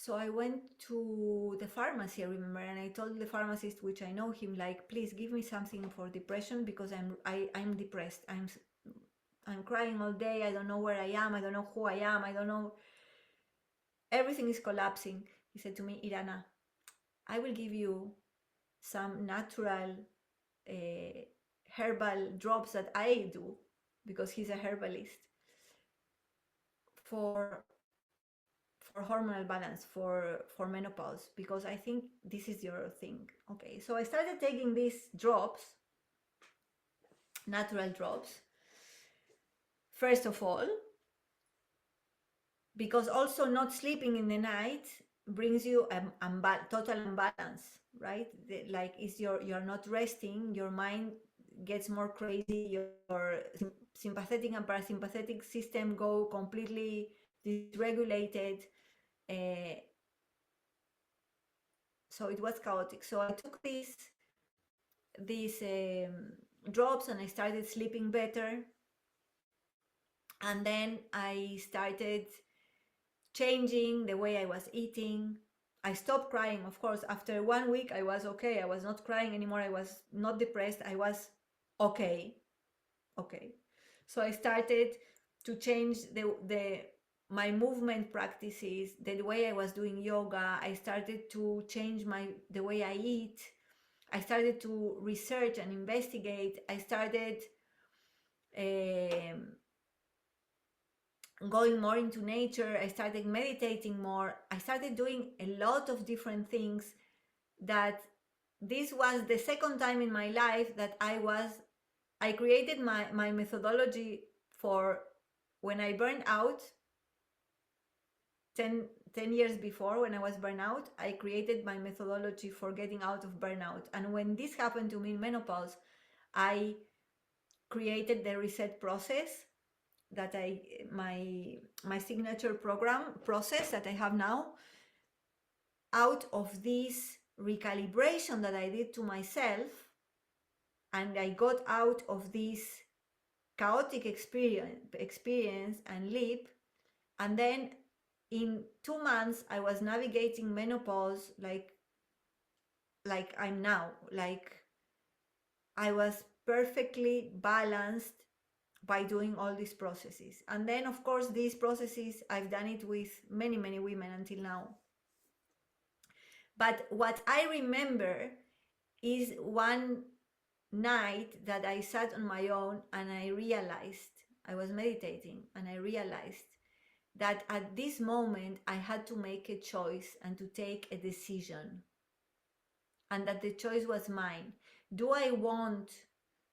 So I went to the pharmacy, I remember, and I told the pharmacist, which I know him, like, please give me something for depression because I'm depressed. I'm crying all day. I don't know where I am. I don't know who I am. I don't know. Everything is collapsing. He said to me, Irana, I will give you some natural herbal drops that I do, because he's a herbalist, for hormonal balance, for menopause, because I think this is your thing. Okay, so I started taking these drops, natural drops, first of all, because also not sleeping in the night brings you total imbalance, right? You're not resting, your mind gets more crazy, your sympathetic and parasympathetic system go completely dysregulated. So it was chaotic. So I took these drops and I started sleeping better. And then I started changing the way I was eating. I stopped crying, of course. After 1 week, I was okay. I was not crying anymore. I was not depressed. I was okay. So I started to change my movement practices, the way I was doing yoga. I started to change the way I eat. I started to research and investigate. I started going more into nature. I started meditating more. I started doing a lot of different things. That this was the second time in my life that I created my methodology for when I burned out. 10 years before, when I was burnout, I created my methodology for getting out of burnout. And when this happened to me in menopause, I created the reset process that my signature program process that I have now, out of this recalibration that I did to myself. And I got out of this chaotic experience and leap. And then in 2 months, I was navigating menopause like I'm now. Like I was perfectly balanced by doing all these processes. And then, of course, these processes, I've done it with many, many women until now. But what I remember is one night that I sat on my own and I realized, I was meditating and I realized that at this moment I had to make a choice and to take a decision, and that the choice was mine. Do I want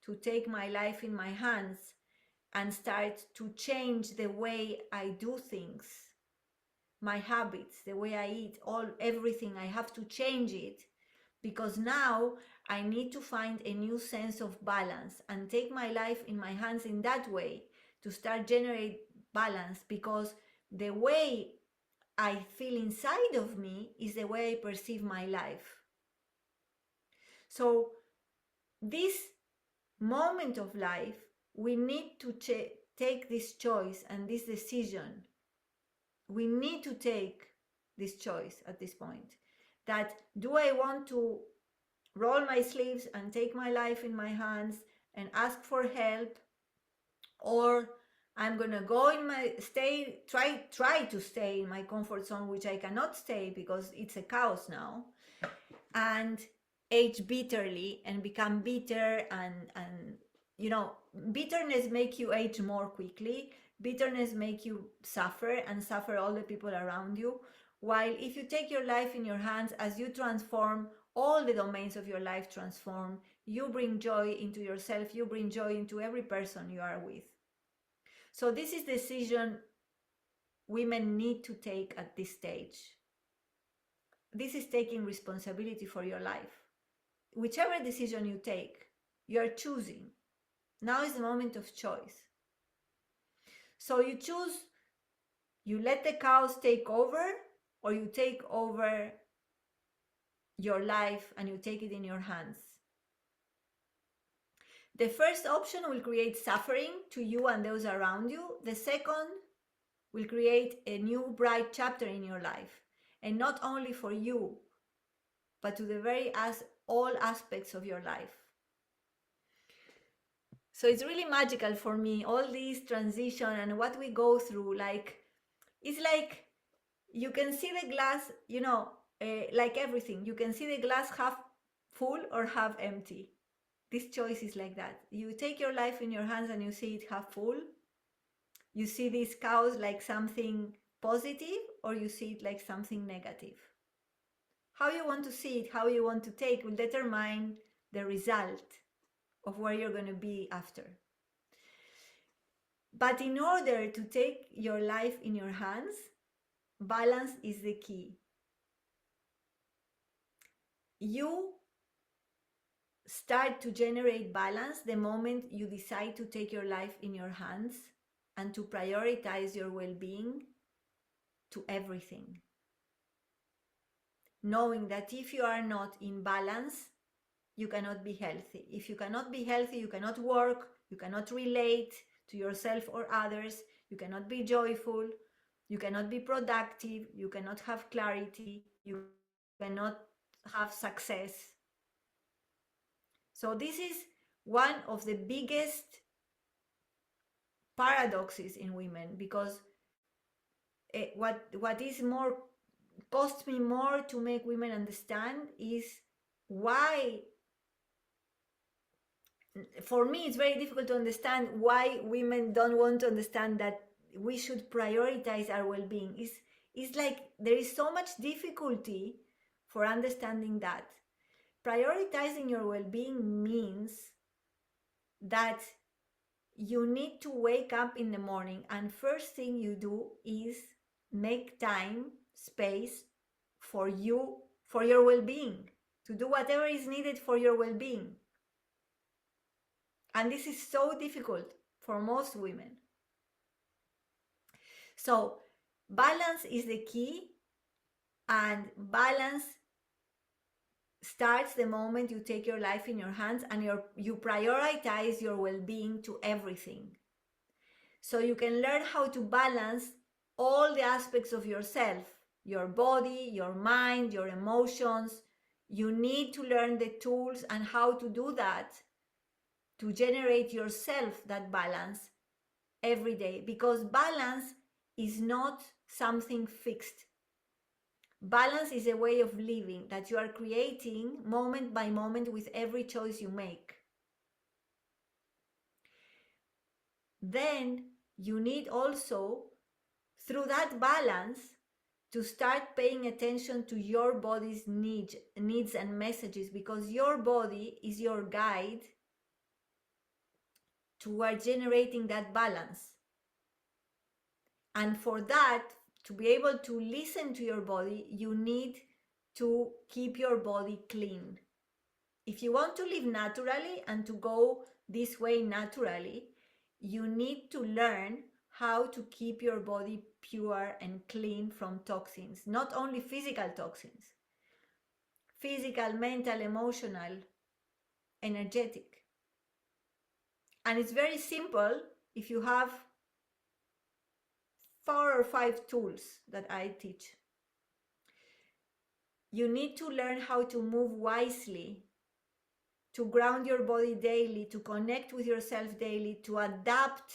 to take my life in my hands and start to change the way I do things, my habits, the way I eat, everything. I have to change it because now I need to find a new sense of balance and take my life in my hands in that way to start generate balance, because the way I feel inside of me is the way I perceive my life. So this moment of life, we need to take this choice and this decision. We need to take this choice at this point, that do I want to roll my sleeves and take my life in my hands and ask for help, or I'm gonna go in my try to stay in my comfort zone, which I cannot stay because it's a chaos now, and age bitterly and become bitter, and you know, bitterness make you age more quickly. Bitterness make you suffer and suffer all the people around you. While if you take your life in your hands, as you transform, all the domains of your life transform. You bring joy into yourself, you bring joy into every person you are with. So this is the decision women need to take at this stage. This is taking responsibility for your life. Whichever decision you take, you are choosing. Now is the moment of choice. So you choose, you let the cows take over, or you take over your life and you take it in your hands. The first option will create suffering to you and those around you. The second will create a new bright chapter in your life, and not only for you, but to the all aspects of your life. So it's really magical for me, all this transition and what we go through. It's like you can see the glass, like everything, you can see the glass half full or half empty. This choice is like that. You take your life in your hands and you see it half full. You see these cows like something positive, or you see it like something negative. How you want to see it, how you want to take, will determine the result of where you're going to be after. But in order to take your life in your hands, balance is the key. You start to generate balance the moment you decide to take your life in your hands and to prioritize your well-being to everything. Knowing that if you are not in balance, you cannot be healthy. If you cannot be healthy, you cannot work, you cannot relate to yourself or others, you cannot be joyful, you cannot be productive, you cannot have clarity, you cannot have success. So this is one of the biggest paradoxes in women, because what is more costs me more to make women understand is why. For me, it's very difficult to understand why women don't want to understand that we should prioritize our well-being. It's like there is so much difficulty for understanding that. Prioritizing your well-being means that you need to wake up in the morning, and first thing you do is make time, space for you, for your well-being, to do whatever is needed for your well-being. And this is so difficult for most women. So balance is the key, and balance starts the moment you take your life in your hands and you prioritize your well-being to everything. So you can learn how to balance all the aspects of yourself, your body, your mind, your emotions. You need to learn the tools and how to do that, to generate yourself that balance every day, because balance is not something fixed. Balance is a way of living that you are creating moment by moment with every choice you make. Then you need also, through that balance, to start paying attention to your body's needs and messages, because your body is your guide toward generating that balance. And for that, to be able to listen to your body, you need to keep your body clean. If you want to live naturally and to go this way naturally, you need to learn how to keep your body pure and clean from toxins, not only physical toxins, physical, mental, emotional, energetic. And it's very simple if you have 4 or 5 tools that I teach. You need to learn how to move wisely, to ground your body daily, to connect with yourself daily, to adapt.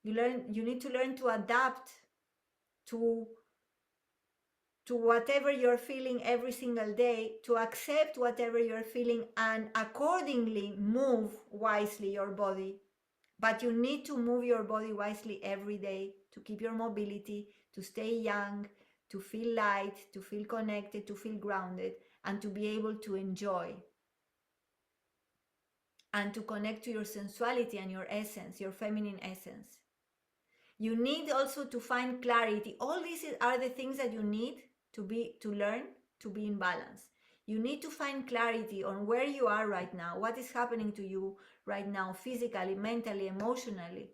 You need to learn to adapt to whatever you're feeling every single day, to accept whatever you're feeling and accordingly move wisely your body. But you need to move your body wisely every day to keep your mobility, to stay young, to feel light, to feel connected, to feel grounded, and to be able to enjoy and to connect to your sensuality and your essence, your feminine essence. You need also to find clarity. All these are the things that you need to learn to be in balance. You need to find clarity on where you are right now, what is happening to you right now, physically, mentally, emotionally,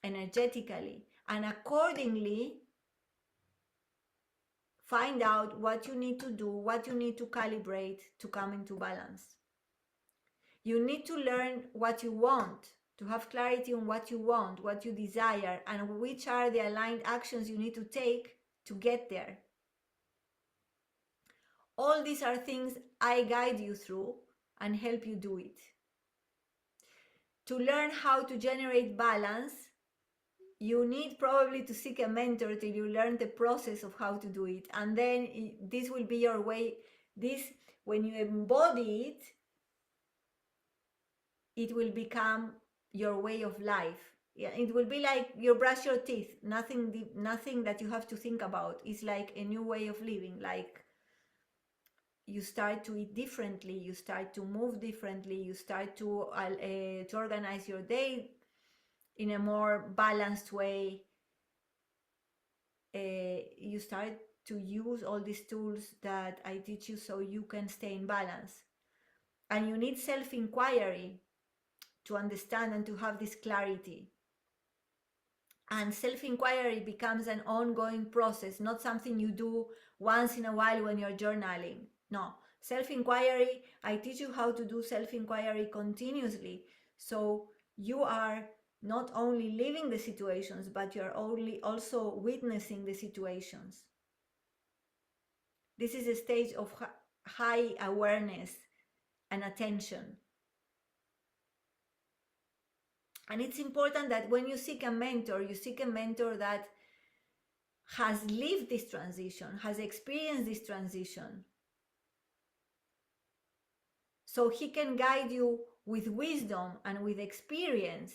energetically, and accordingly find out what you need to do, what you need to calibrate to come into balance. You need to learn what you want, to have clarity on what you want, what you desire, and which are the aligned actions you need to take to get there. All these are things I guide you through and help you do it. To learn how to generate balance, you need probably to seek a mentor till you learn the process of how to do it. And then this will be your way. When you embody it, it will become your way of life. Yeah, it will be like you brush your teeth, nothing that you have to think about. It's like a new way of living. Like you start to eat differently, you start to move differently, you start to organize your day in a more balanced way. You start to use all these tools that I teach you so you can stay in balance. And you need self-inquiry to understand and to have this clarity. And self-inquiry becomes an ongoing process, not something you do once in a while when you're journaling. No, self-inquiry, I teach you how to do self-inquiry continuously. So you are not only living the situations, but you're also witnessing the situations. This is a stage of high awareness and attention. And it's important that when you seek a mentor, you seek a mentor that has lived this transition, has experienced this transition. So he can guide you with wisdom and with experience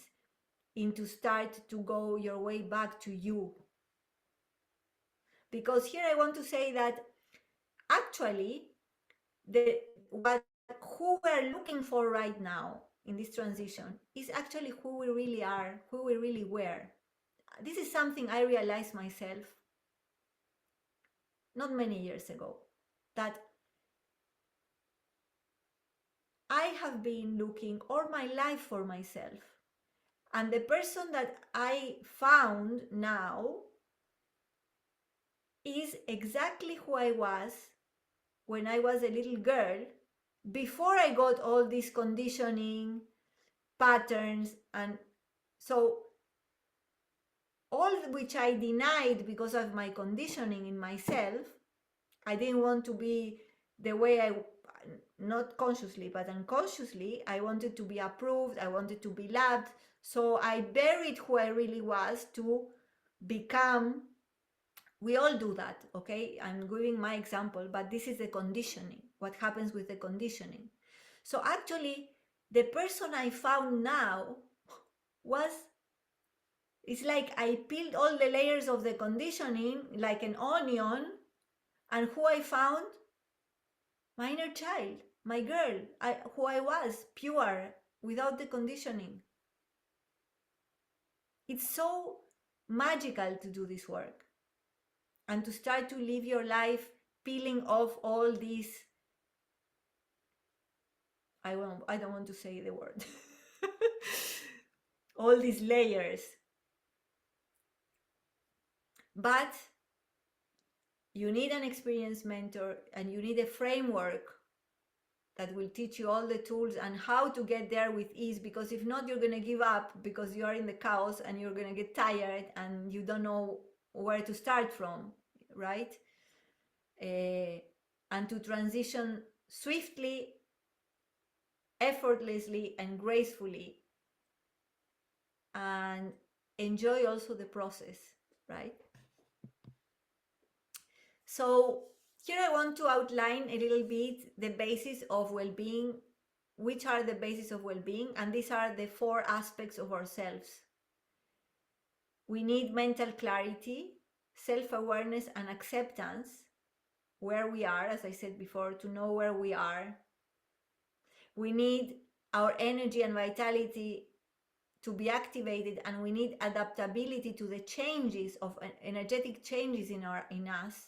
into start to go your way back to you. Because here I want to say that actually who we're looking for right now in this transition is actually who we really are, who we really were. This is something I realized myself not many years ago, that I have been looking all my life for myself. And the person that I found now is exactly who I was when I was a little girl, before I got all this conditioning, patterns, and so all which I denied because of my conditioning in myself. I didn't want to be the way not consciously, but unconsciously, I wanted to be approved, I wanted to be loved. So I buried who I really was to become. We all do that, okay? I'm giving my example, but this is the conditioning, what happens with the conditioning. So actually, the person I found now it's like I peeled all the layers of the conditioning like an onion, and who I found? My inner child, my girl, who I was, pure, without the conditioning. It's so magical to do this work and to start to live your life peeling off all these, I don't want to say the word, all these layers. But you need an experienced mentor, and you need a framework that will teach you all the tools and how to get there with ease, because if not, you're going to give up because you are in the chaos and you're going to get tired and you don't know where to start from, right? And to transition swiftly, effortlessly, and gracefully, and enjoy also the process, right? So here I want to outline a little bit the basis of well-being, which are the basis of well-being, and these are the 4 aspects of ourselves. We need mental clarity, self-awareness, and acceptance, where we are, as I said before, to know where we are. We need our energy and vitality to be activated, and we need adaptability to the changes of energetic changes in us.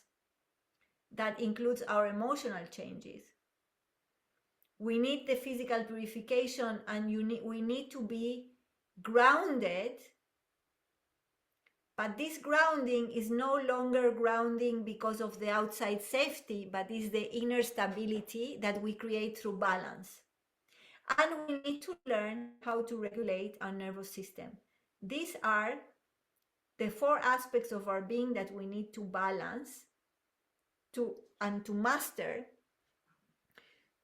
That includes our emotional changes. We need the physical purification, and we need to be grounded. But this grounding is no longer grounding because of the outside safety, but is the inner stability that we create through balance. And we need to learn how to regulate our nervous system. These are the 4 aspects of our being that we need to balance and to master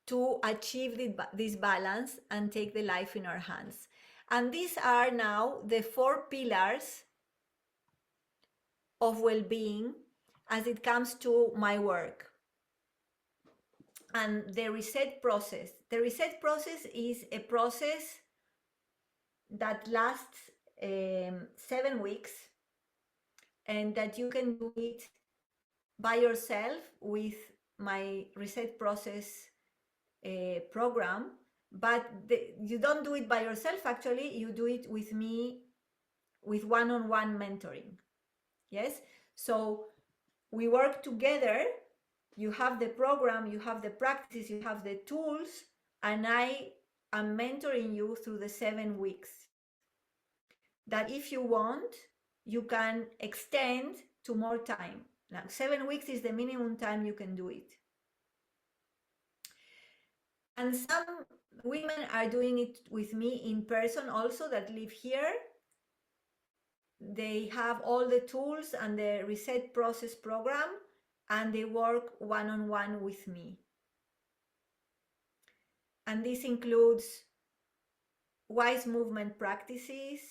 to achieve this balance and take the life in our hands. And these are now the 4 pillars of well-being as it comes to my work. And the reset process. The reset process is a process that lasts 7 weeks, and that you can do it by yourself with my reset process program. But you don't do it by yourself, actually. You do it with me, with one-on-one mentoring. Yes, so we work together. You have the program, you have the practices, you have the tools, and I am mentoring you through the 7 weeks. That if you want, you can extend to more time. Now, 7 weeks is the minimum time you can do it. And some women are doing it with me in person also, that live here. They have all the tools and the reset process program, and they work one-on-one with me. And this includes wise movement practices,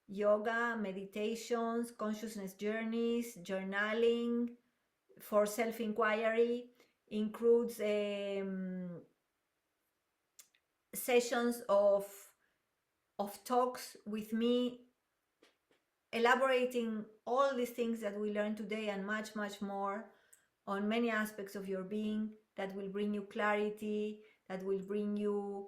yoga, meditations, consciousness journeys, journaling for self-inquiry, includes sessions of talks with me, elaborating all these things that we learned today and much, much more on many aspects of your being that will bring you clarity, that will bring you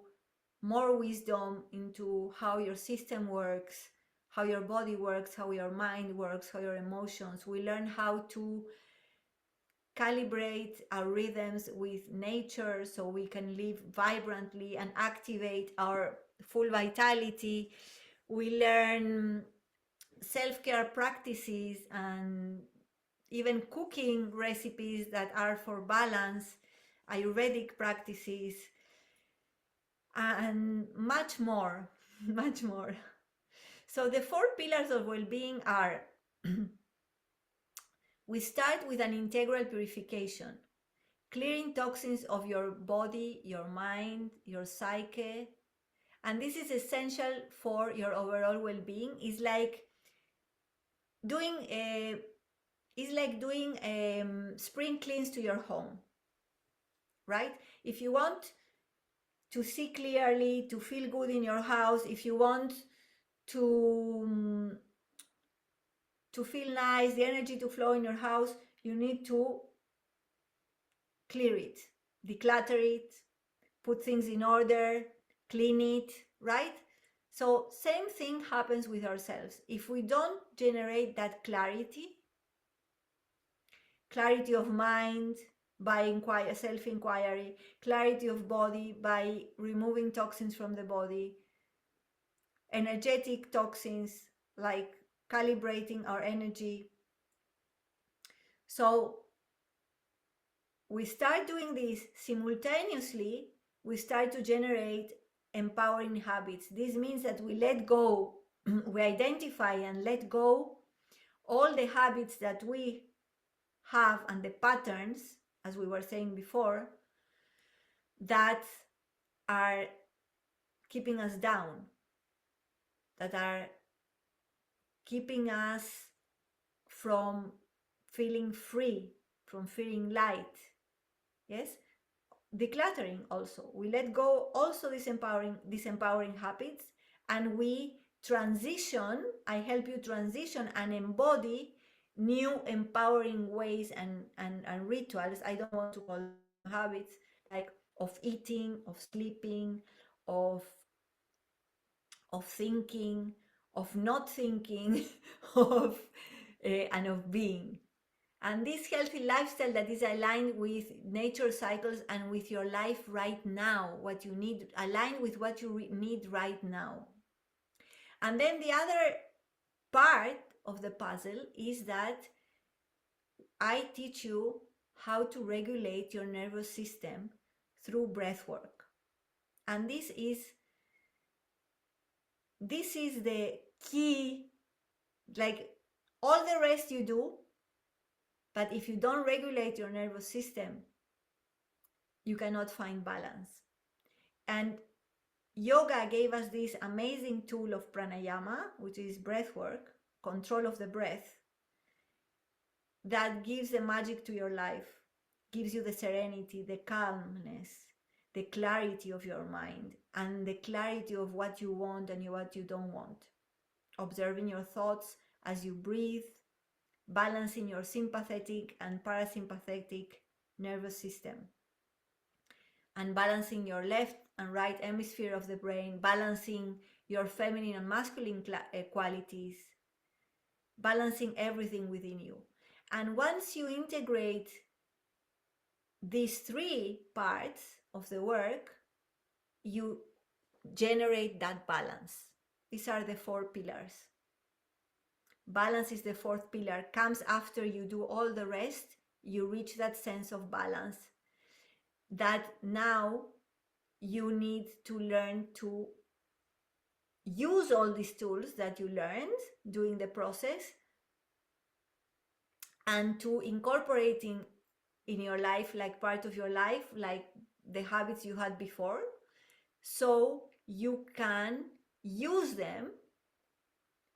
more wisdom into how your system works, how your body works, how your mind works, how your emotions. We learn how to calibrate our rhythms with nature so we can live vibrantly and activate our full vitality. We learn self-care practices and even cooking recipes that are for balance, Ayurvedic practices, and much more, much more. So the 4 pillars of well-being are we start with an integral purification, clearing toxins of your body, your mind, your psyche. And this is essential for your overall well-being. It's like doing spring cleans to your home, right? If you want to see clearly, to feel good in your house, if you want to feel nice, the energy to flow in your house, you need to clear it, declutter it, put things in order, clean it, right? So same thing happens with ourselves. If we don't generate that clarity of mind by self-inquiry, clarity of body by removing toxins from the body, energetic toxins like calibrating our energy. So we start doing this simultaneously, we start to generate empowering habits. This means that we let go, we identify and let go all the habits that we have and the patterns, as we were saying before, that are keeping us down, that are keeping us from feeling free, from feeling light. Yes, decluttering also. We let go also these empowering habits, and we transition. I help you transition and embody new empowering ways and rituals. I don't want to call them habits, like of eating, of sleeping, of thinking, of not thinking, of and of being. And this healthy lifestyle that is aligned with nature cycles and with your life right now, what you need, aligned with what you need right now. And then the other part of the puzzle is that I teach you how to regulate your nervous system through breath work. And this is the key. Like, all the rest you do, but if you don't regulate your nervous system, you cannot find balance. And yoga gave us this amazing tool of pranayama, which is breath work, control of the breath, that gives the magic to your life, gives you the serenity, the calmness, the clarity of your mind, and the clarity of what you want and what you don't want. Observing your thoughts as you breathe, balancing your sympathetic and parasympathetic nervous system, and balancing your left and right hemisphere of the brain, balancing your feminine and masculine qualities, balancing everything within you. And once you integrate these three parts of the work, you generate that balance. These are the four pillars. Balance is the fourth pillar, comes after you do all the rest. You reach that sense of balance that now you need to learn to use all these tools that you learned during the process and to incorporate in your life, like part of your life, like the habits you had before, so you can use them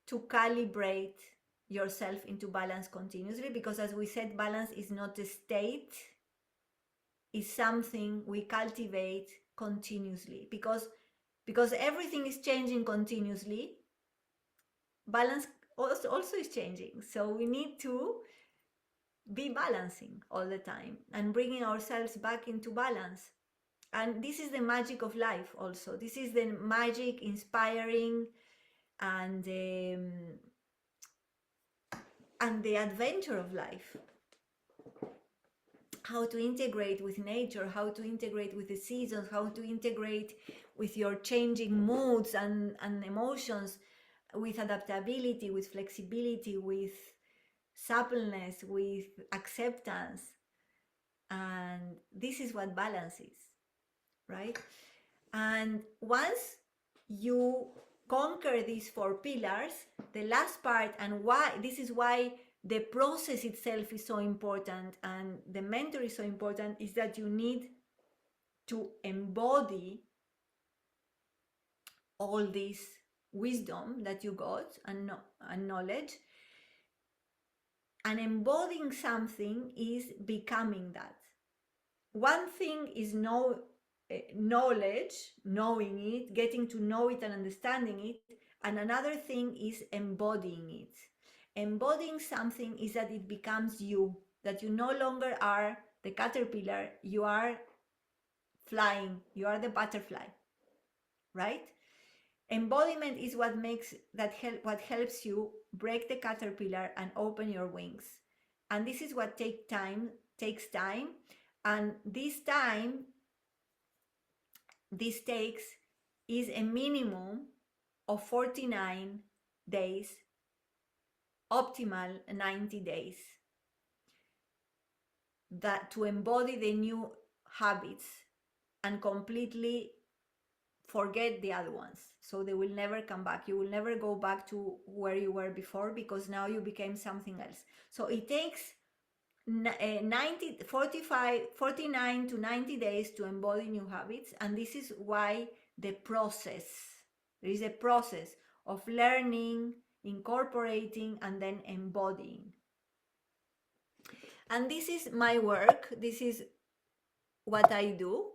to calibrate yourself into balance continuously. Because as we said, balance is not a state, it's something we cultivate continuously. Because everything is changing continuously, balance also is changing. So we need to be balancing all the time and bringing ourselves back into balance. And this is the magic of life also. This is the magic, inspiring, and the adventure of life. How to integrate with nature, how to integrate with the seasons, how to integrate with your changing moods and emotions, with adaptability, with flexibility, with suppleness, with acceptance. And this is what balance is, right? And once you conquer these four pillars, the last part, and why this is why the process itself is so important and the mentor is so important, is that you need to embody all this wisdom that you got and knowledge. And embodying something is becoming that. One thing is knowledge, knowing it, getting to know it and understanding it, and another thing is embodying it. Embodying something is that it becomes you, that you no longer are the caterpillar, you are flying, you are the butterfly, right? Embodiment is what helps you break the caterpillar and open your wings. And this is what takes time. And this takes is a minimum of 49 days, optimal 90 days, that to embody the new habits and completely forget the other ones, so they will never come back. You will never go back to where you were before, because now you became something else. So it takes 49 to 90 days to embody new habits. And this is why there is a process of learning, incorporating, and then embodying. And this is my work. This is what I do.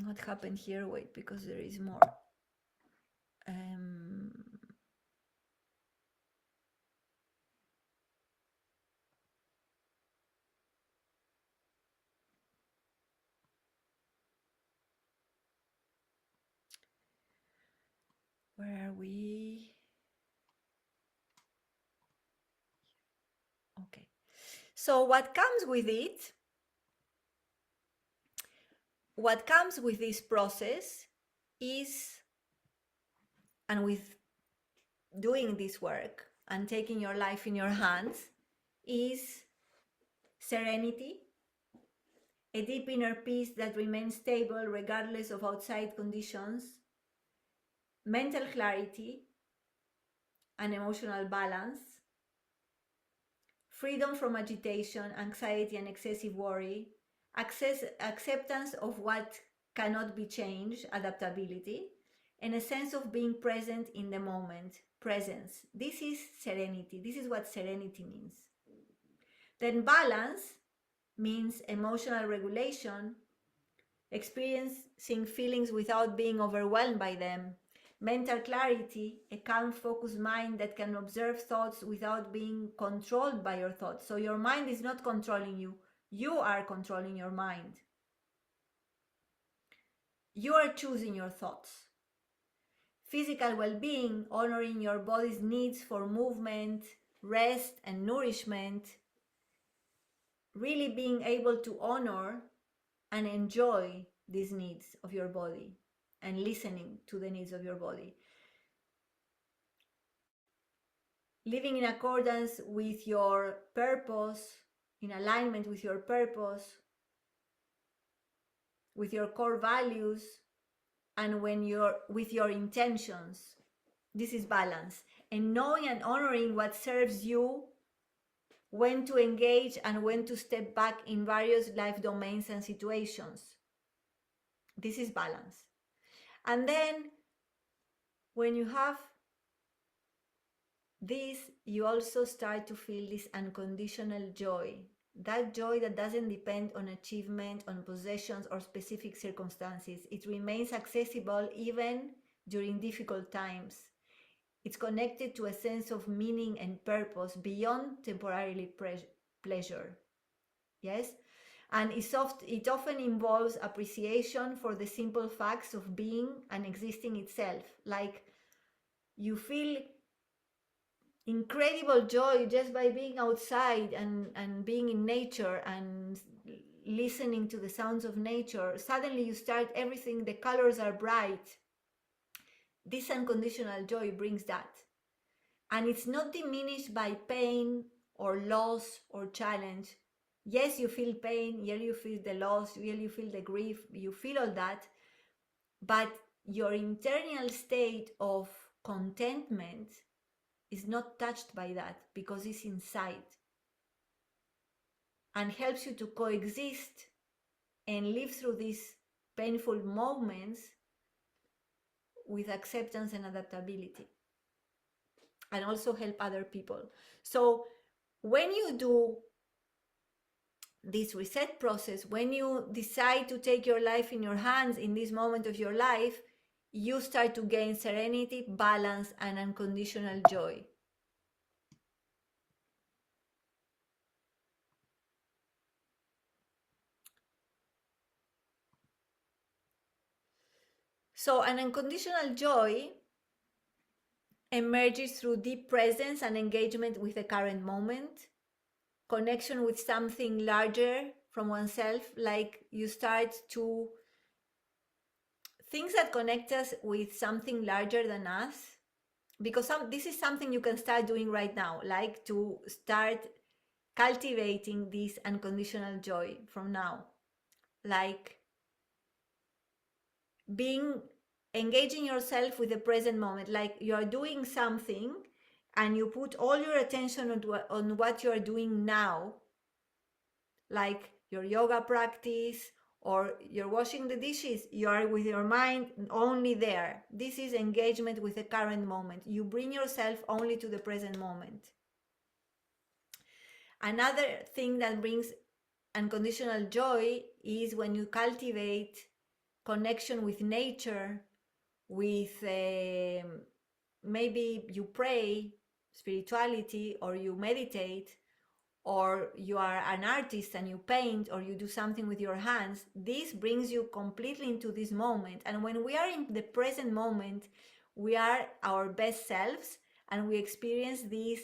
What happened here? Wait, because there is more. Where are we? Okay. So what comes with it? What comes with this process is, and with doing this work and taking your life in your hands, is serenity, a deep inner peace that remains stable regardless of outside conditions, mental clarity and emotional balance, freedom from agitation, anxiety, and excessive worry, acceptance of what cannot be changed, adaptability, and a sense of being present in the moment, presence. This is serenity. This is what serenity means. Then balance means emotional regulation, experiencing feelings without being overwhelmed by them. Mental clarity, a calm, focused mind that can observe thoughts without being controlled by your thoughts. So your mind is not controlling you. You are controlling your mind. You are choosing your thoughts. Physical well-being, honoring your body's needs for movement, rest, and nourishment. Really being able to honor and enjoy these needs of your body and listening to the needs of your body. Living in accordance with your purpose, in alignment with your purpose, with your core values, and with your intentions. This is balance. And knowing and honoring what serves you, when to engage and when to step back in various life domains and situations. This is balance. And then when you have this, you also start to feel this unconditional joy. That joy that doesn't depend on achievement, on possessions, or specific circumstances. It remains accessible even during difficult times. It's connected to a sense of meaning and purpose beyond temporary pleasure. Yes? And it often involves appreciation for the simple facts of being and existing itself. Like, you feel incredible joy just by being outside and being in nature and listening to the sounds of nature. Suddenly you start everything, the colors are bright. This unconditional joy brings that. And it's not diminished by pain or loss or challenge. Yes, you feel pain, yes, you feel the loss, yes, you feel the grief, you feel all that, but your internal state of contentment is not touched by that, because it's inside and helps you to coexist and live through these painful moments with acceptance and adaptability, and also help other people. So when you do this reset process, when you decide to take your life in your hands in this moment of your life, you start to gain serenity, balance, and unconditional joy. So an unconditional joy emerges through deep presence and engagement with the current moment, connection with something larger from oneself, like you start to things that connect us with something larger than us, because this is something you can start doing right now, like to start cultivating this unconditional joy from now, like being engaging yourself with the present moment, like you are doing something and you put all your attention on what you are doing now, like your yoga practice or you're washing the dishes, you are with your mind only there. This is engagement with the current moment. You bring yourself only to the present moment. Another thing that brings unconditional joy is when you cultivate connection with nature, with maybe you pray, spirituality, or you meditate, or you are an artist and you paint, or you do something with your hands. This brings you completely into this moment. And when we are in the present moment, we are our best selves and we experience this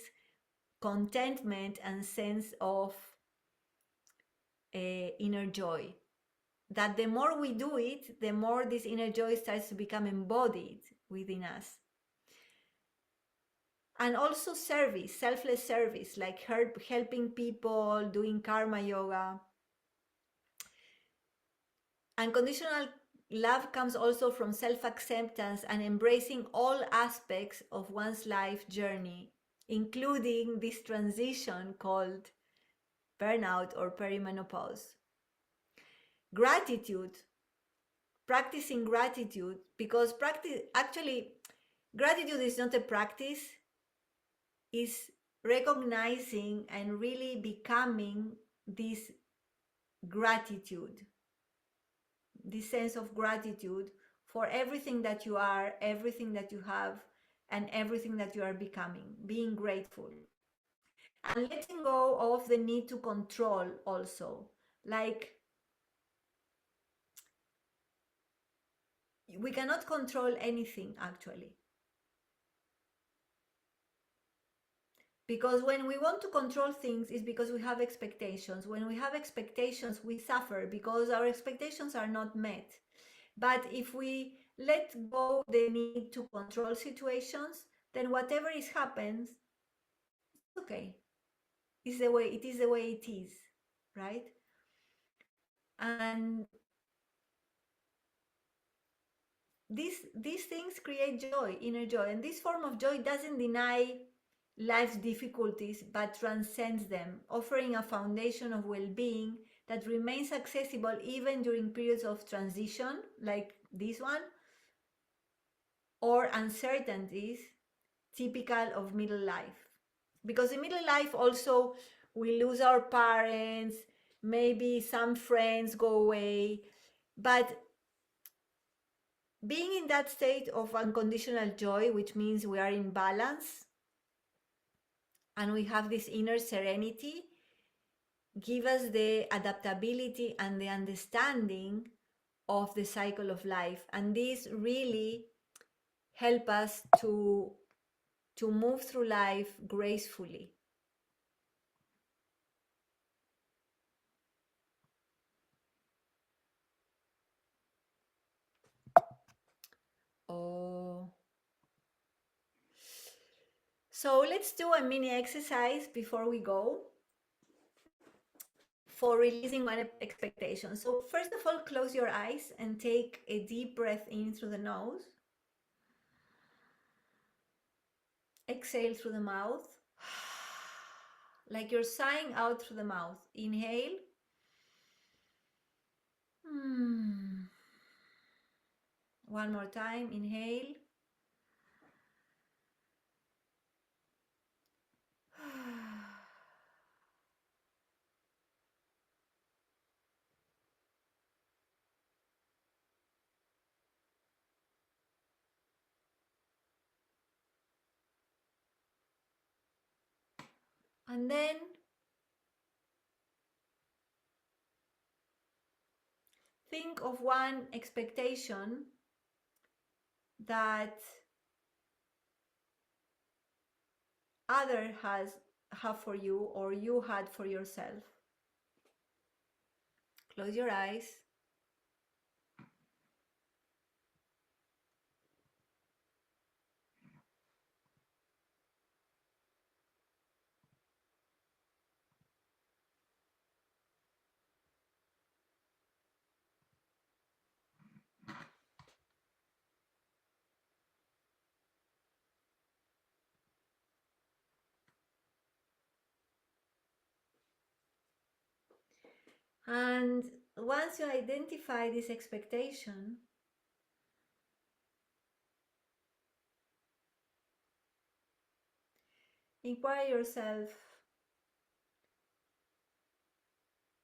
contentment and sense of inner joy. That the more we do it, the more this inner joy starts to become embodied within us. And also service, selfless service, like helping people, doing karma yoga. Unconditional love comes also from self-acceptance and embracing all aspects of one's life journey, including this transition called burnout or perimenopause. Gratitude, practicing gratitude, because gratitude is not a practice, is recognizing and really becoming this gratitude, this sense of gratitude for everything that you are, everything that you have, and everything that you are becoming, being grateful. And letting go of the need to control also. Like, we cannot control anything actually. Because when we want to control things, it's because we have expectations. When we have expectations, we suffer because our expectations are not met. But if we let go the need to control situations, then whatever happens, it's okay. It is the way it is, right? And these things create joy, inner joy. And this form of joy doesn't deny life's difficulties, but transcends them, offering a foundation of well-being that remains accessible even during periods of transition, like this one, or uncertainties typical of middle life. Because in middle life also we lose our parents, maybe some friends go away, but being in that state of unconditional joy, which means we are in balance and we have this inner serenity, give us the adaptability and the understanding of the cycle of life. And this really help us to move through life gracefully. Oh. So let's do a mini exercise before we go for releasing one expectation. So first of all, close your eyes and take a deep breath in through the nose. Exhale through the mouth, like you're sighing out through the mouth. Inhale. One more time, inhale. And then think of one expectation that other have for you or you had for yourself. Close your eyes. And once you identify this expectation, inquire yourself,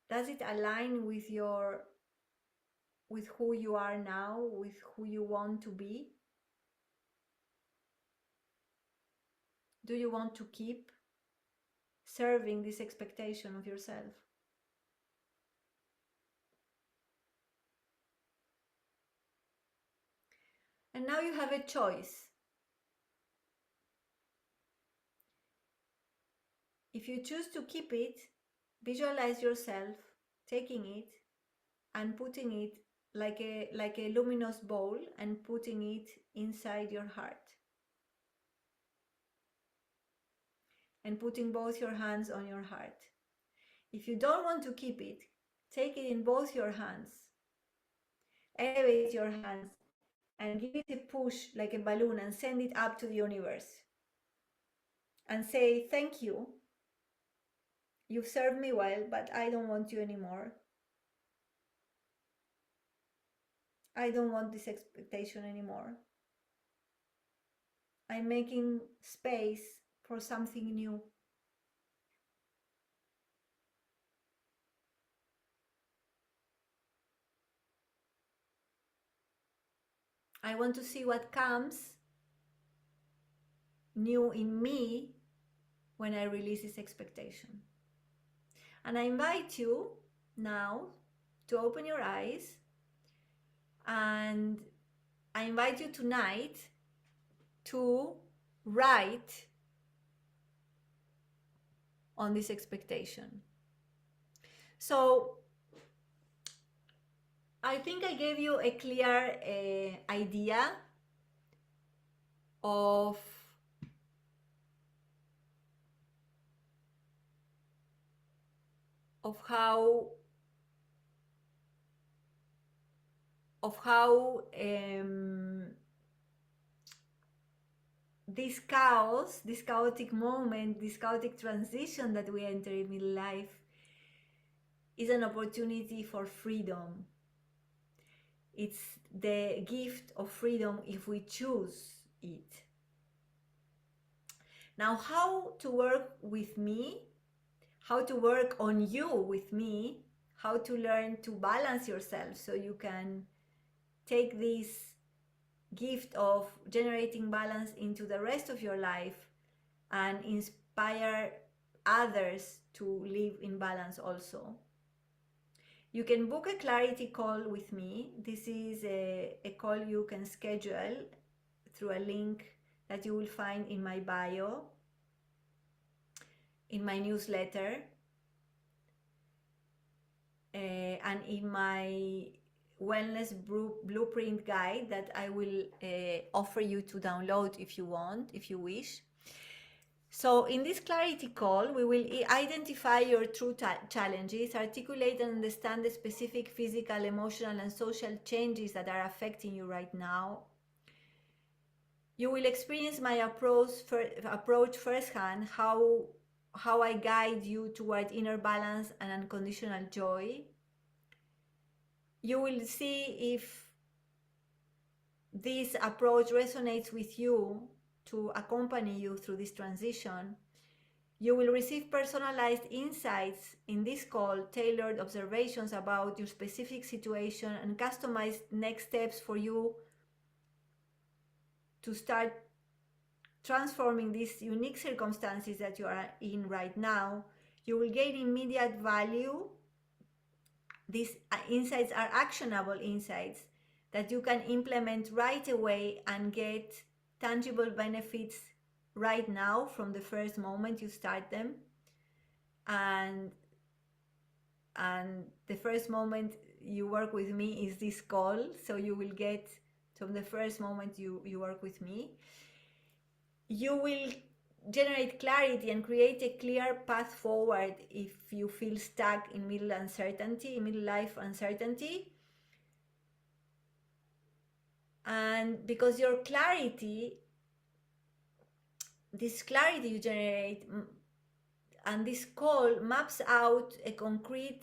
does it align with who you are now, with who you want to be? Do you want to keep serving this expectation of yourself? And now you have a choice. If you choose to keep it, visualize yourself taking it and putting it like a luminous bowl and putting it inside your heart. And putting both your hands on your heart. If you don't want to keep it, take it in both your hands. Elevate your hands and give it a push like a balloon and send it up to the universe. And say, thank you. You've served me well, but I don't want you anymore. I don't want this expectation anymore. I'm making space for something new. I want to see what comes new in me when I release this expectation. And I invite you now to open your eyes, and I invite you tonight to write on this expectation. So I think I gave you a clear idea of how this chaos, this chaotic moment, this chaotic transition that we enter in midlife is an opportunity for freedom. It's the gift of freedom if we choose it. Now, how to work with me, how to work on you with me, how to learn to balance yourself so you can take this gift of generating balance into the rest of your life and inspire others to live in balance also. You can book a clarity call with me. This is a call you can schedule through a link that you will find in my bio, in my newsletter, and in my wellness blueprint guide that I will offer you to download if you want, if you wish. So in this clarity call, we will identify your true challenges, articulate and understand the specific physical, emotional, and social changes that are affecting you right now. You will experience my approach firsthand, how I guide you toward inner balance and unconditional joy. You will see if this approach resonates with you to accompany you through this transition. You will receive personalized insights in this call, tailored observations about your specific situation, and customized next steps for you to start transforming these unique circumstances that you are in right now. You will gain immediate value. These insights are actionable insights that you can implement right away and get tangible benefits right now from the first moment you start them. And the first moment you work with me is this call, so you will get from the first moment you work with me, you will generate clarity and create a clear path forward if you feel stuck in midlife uncertainty. And because your clarity, this clarity you generate, and this call maps out a concrete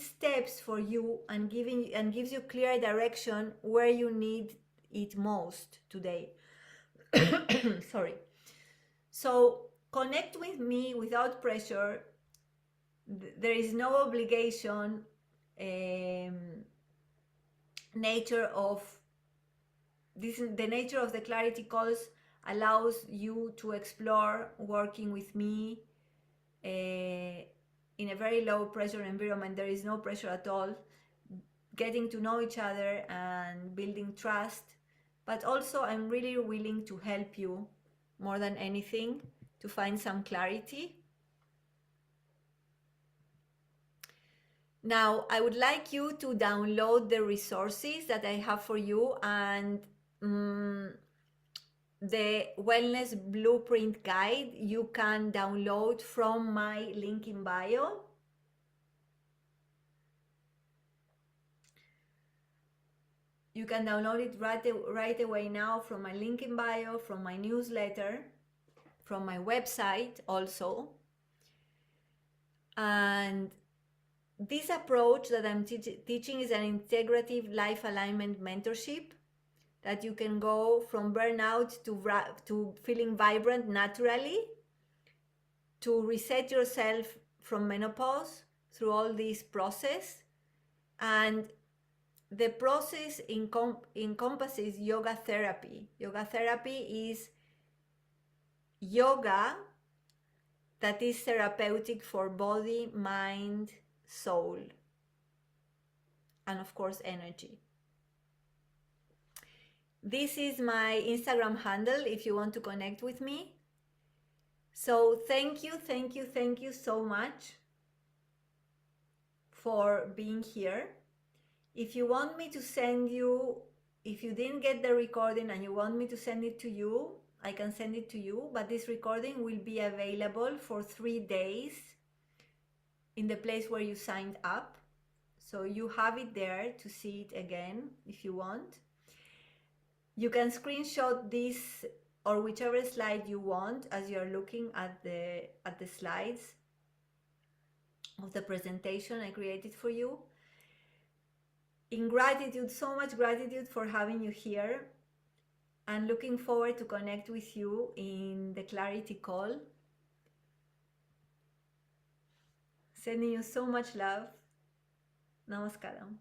steps for you and gives you clear direction where you need it most today. Sorry. So connect with me without pressure. There is no obligation. Nature of this, the nature of the clarity calls allows you to explore working with me in a very low pressure environment. There is no pressure at all. Getting to know each other and building trust. But also I'm really willing to help you more than anything to find some clarity. Now, I would like you to download the resources that I have for you, and the Wellness Blueprint Guide you can download from my link in bio. You can download it right away now from my link in bio, from my newsletter, from my website also. And this approach that I'm teaching is an integrative life alignment mentorship that you can go from burnout to feeling vibrant naturally, to reset yourself from menopause through all this process. And the process encompasses yoga therapy. Yoga therapy is yoga that is therapeutic for body, mind, soul, and of course energy. This is my Instagram handle if you want to connect with me. So thank you so much for being here. If you want me to send you, if you didn't get the recording and you want me to send it to you, I can send it to you, but this recording will be available for 3 days in the place where you signed up. So you have it there to see it again if you want. You can screenshot this or whichever slide you want as you're looking at the slides of the presentation I created for you. In gratitude, so much gratitude for having you here, and looking forward to connect with you in the clarity call. Sending you so much love. Namaskaram.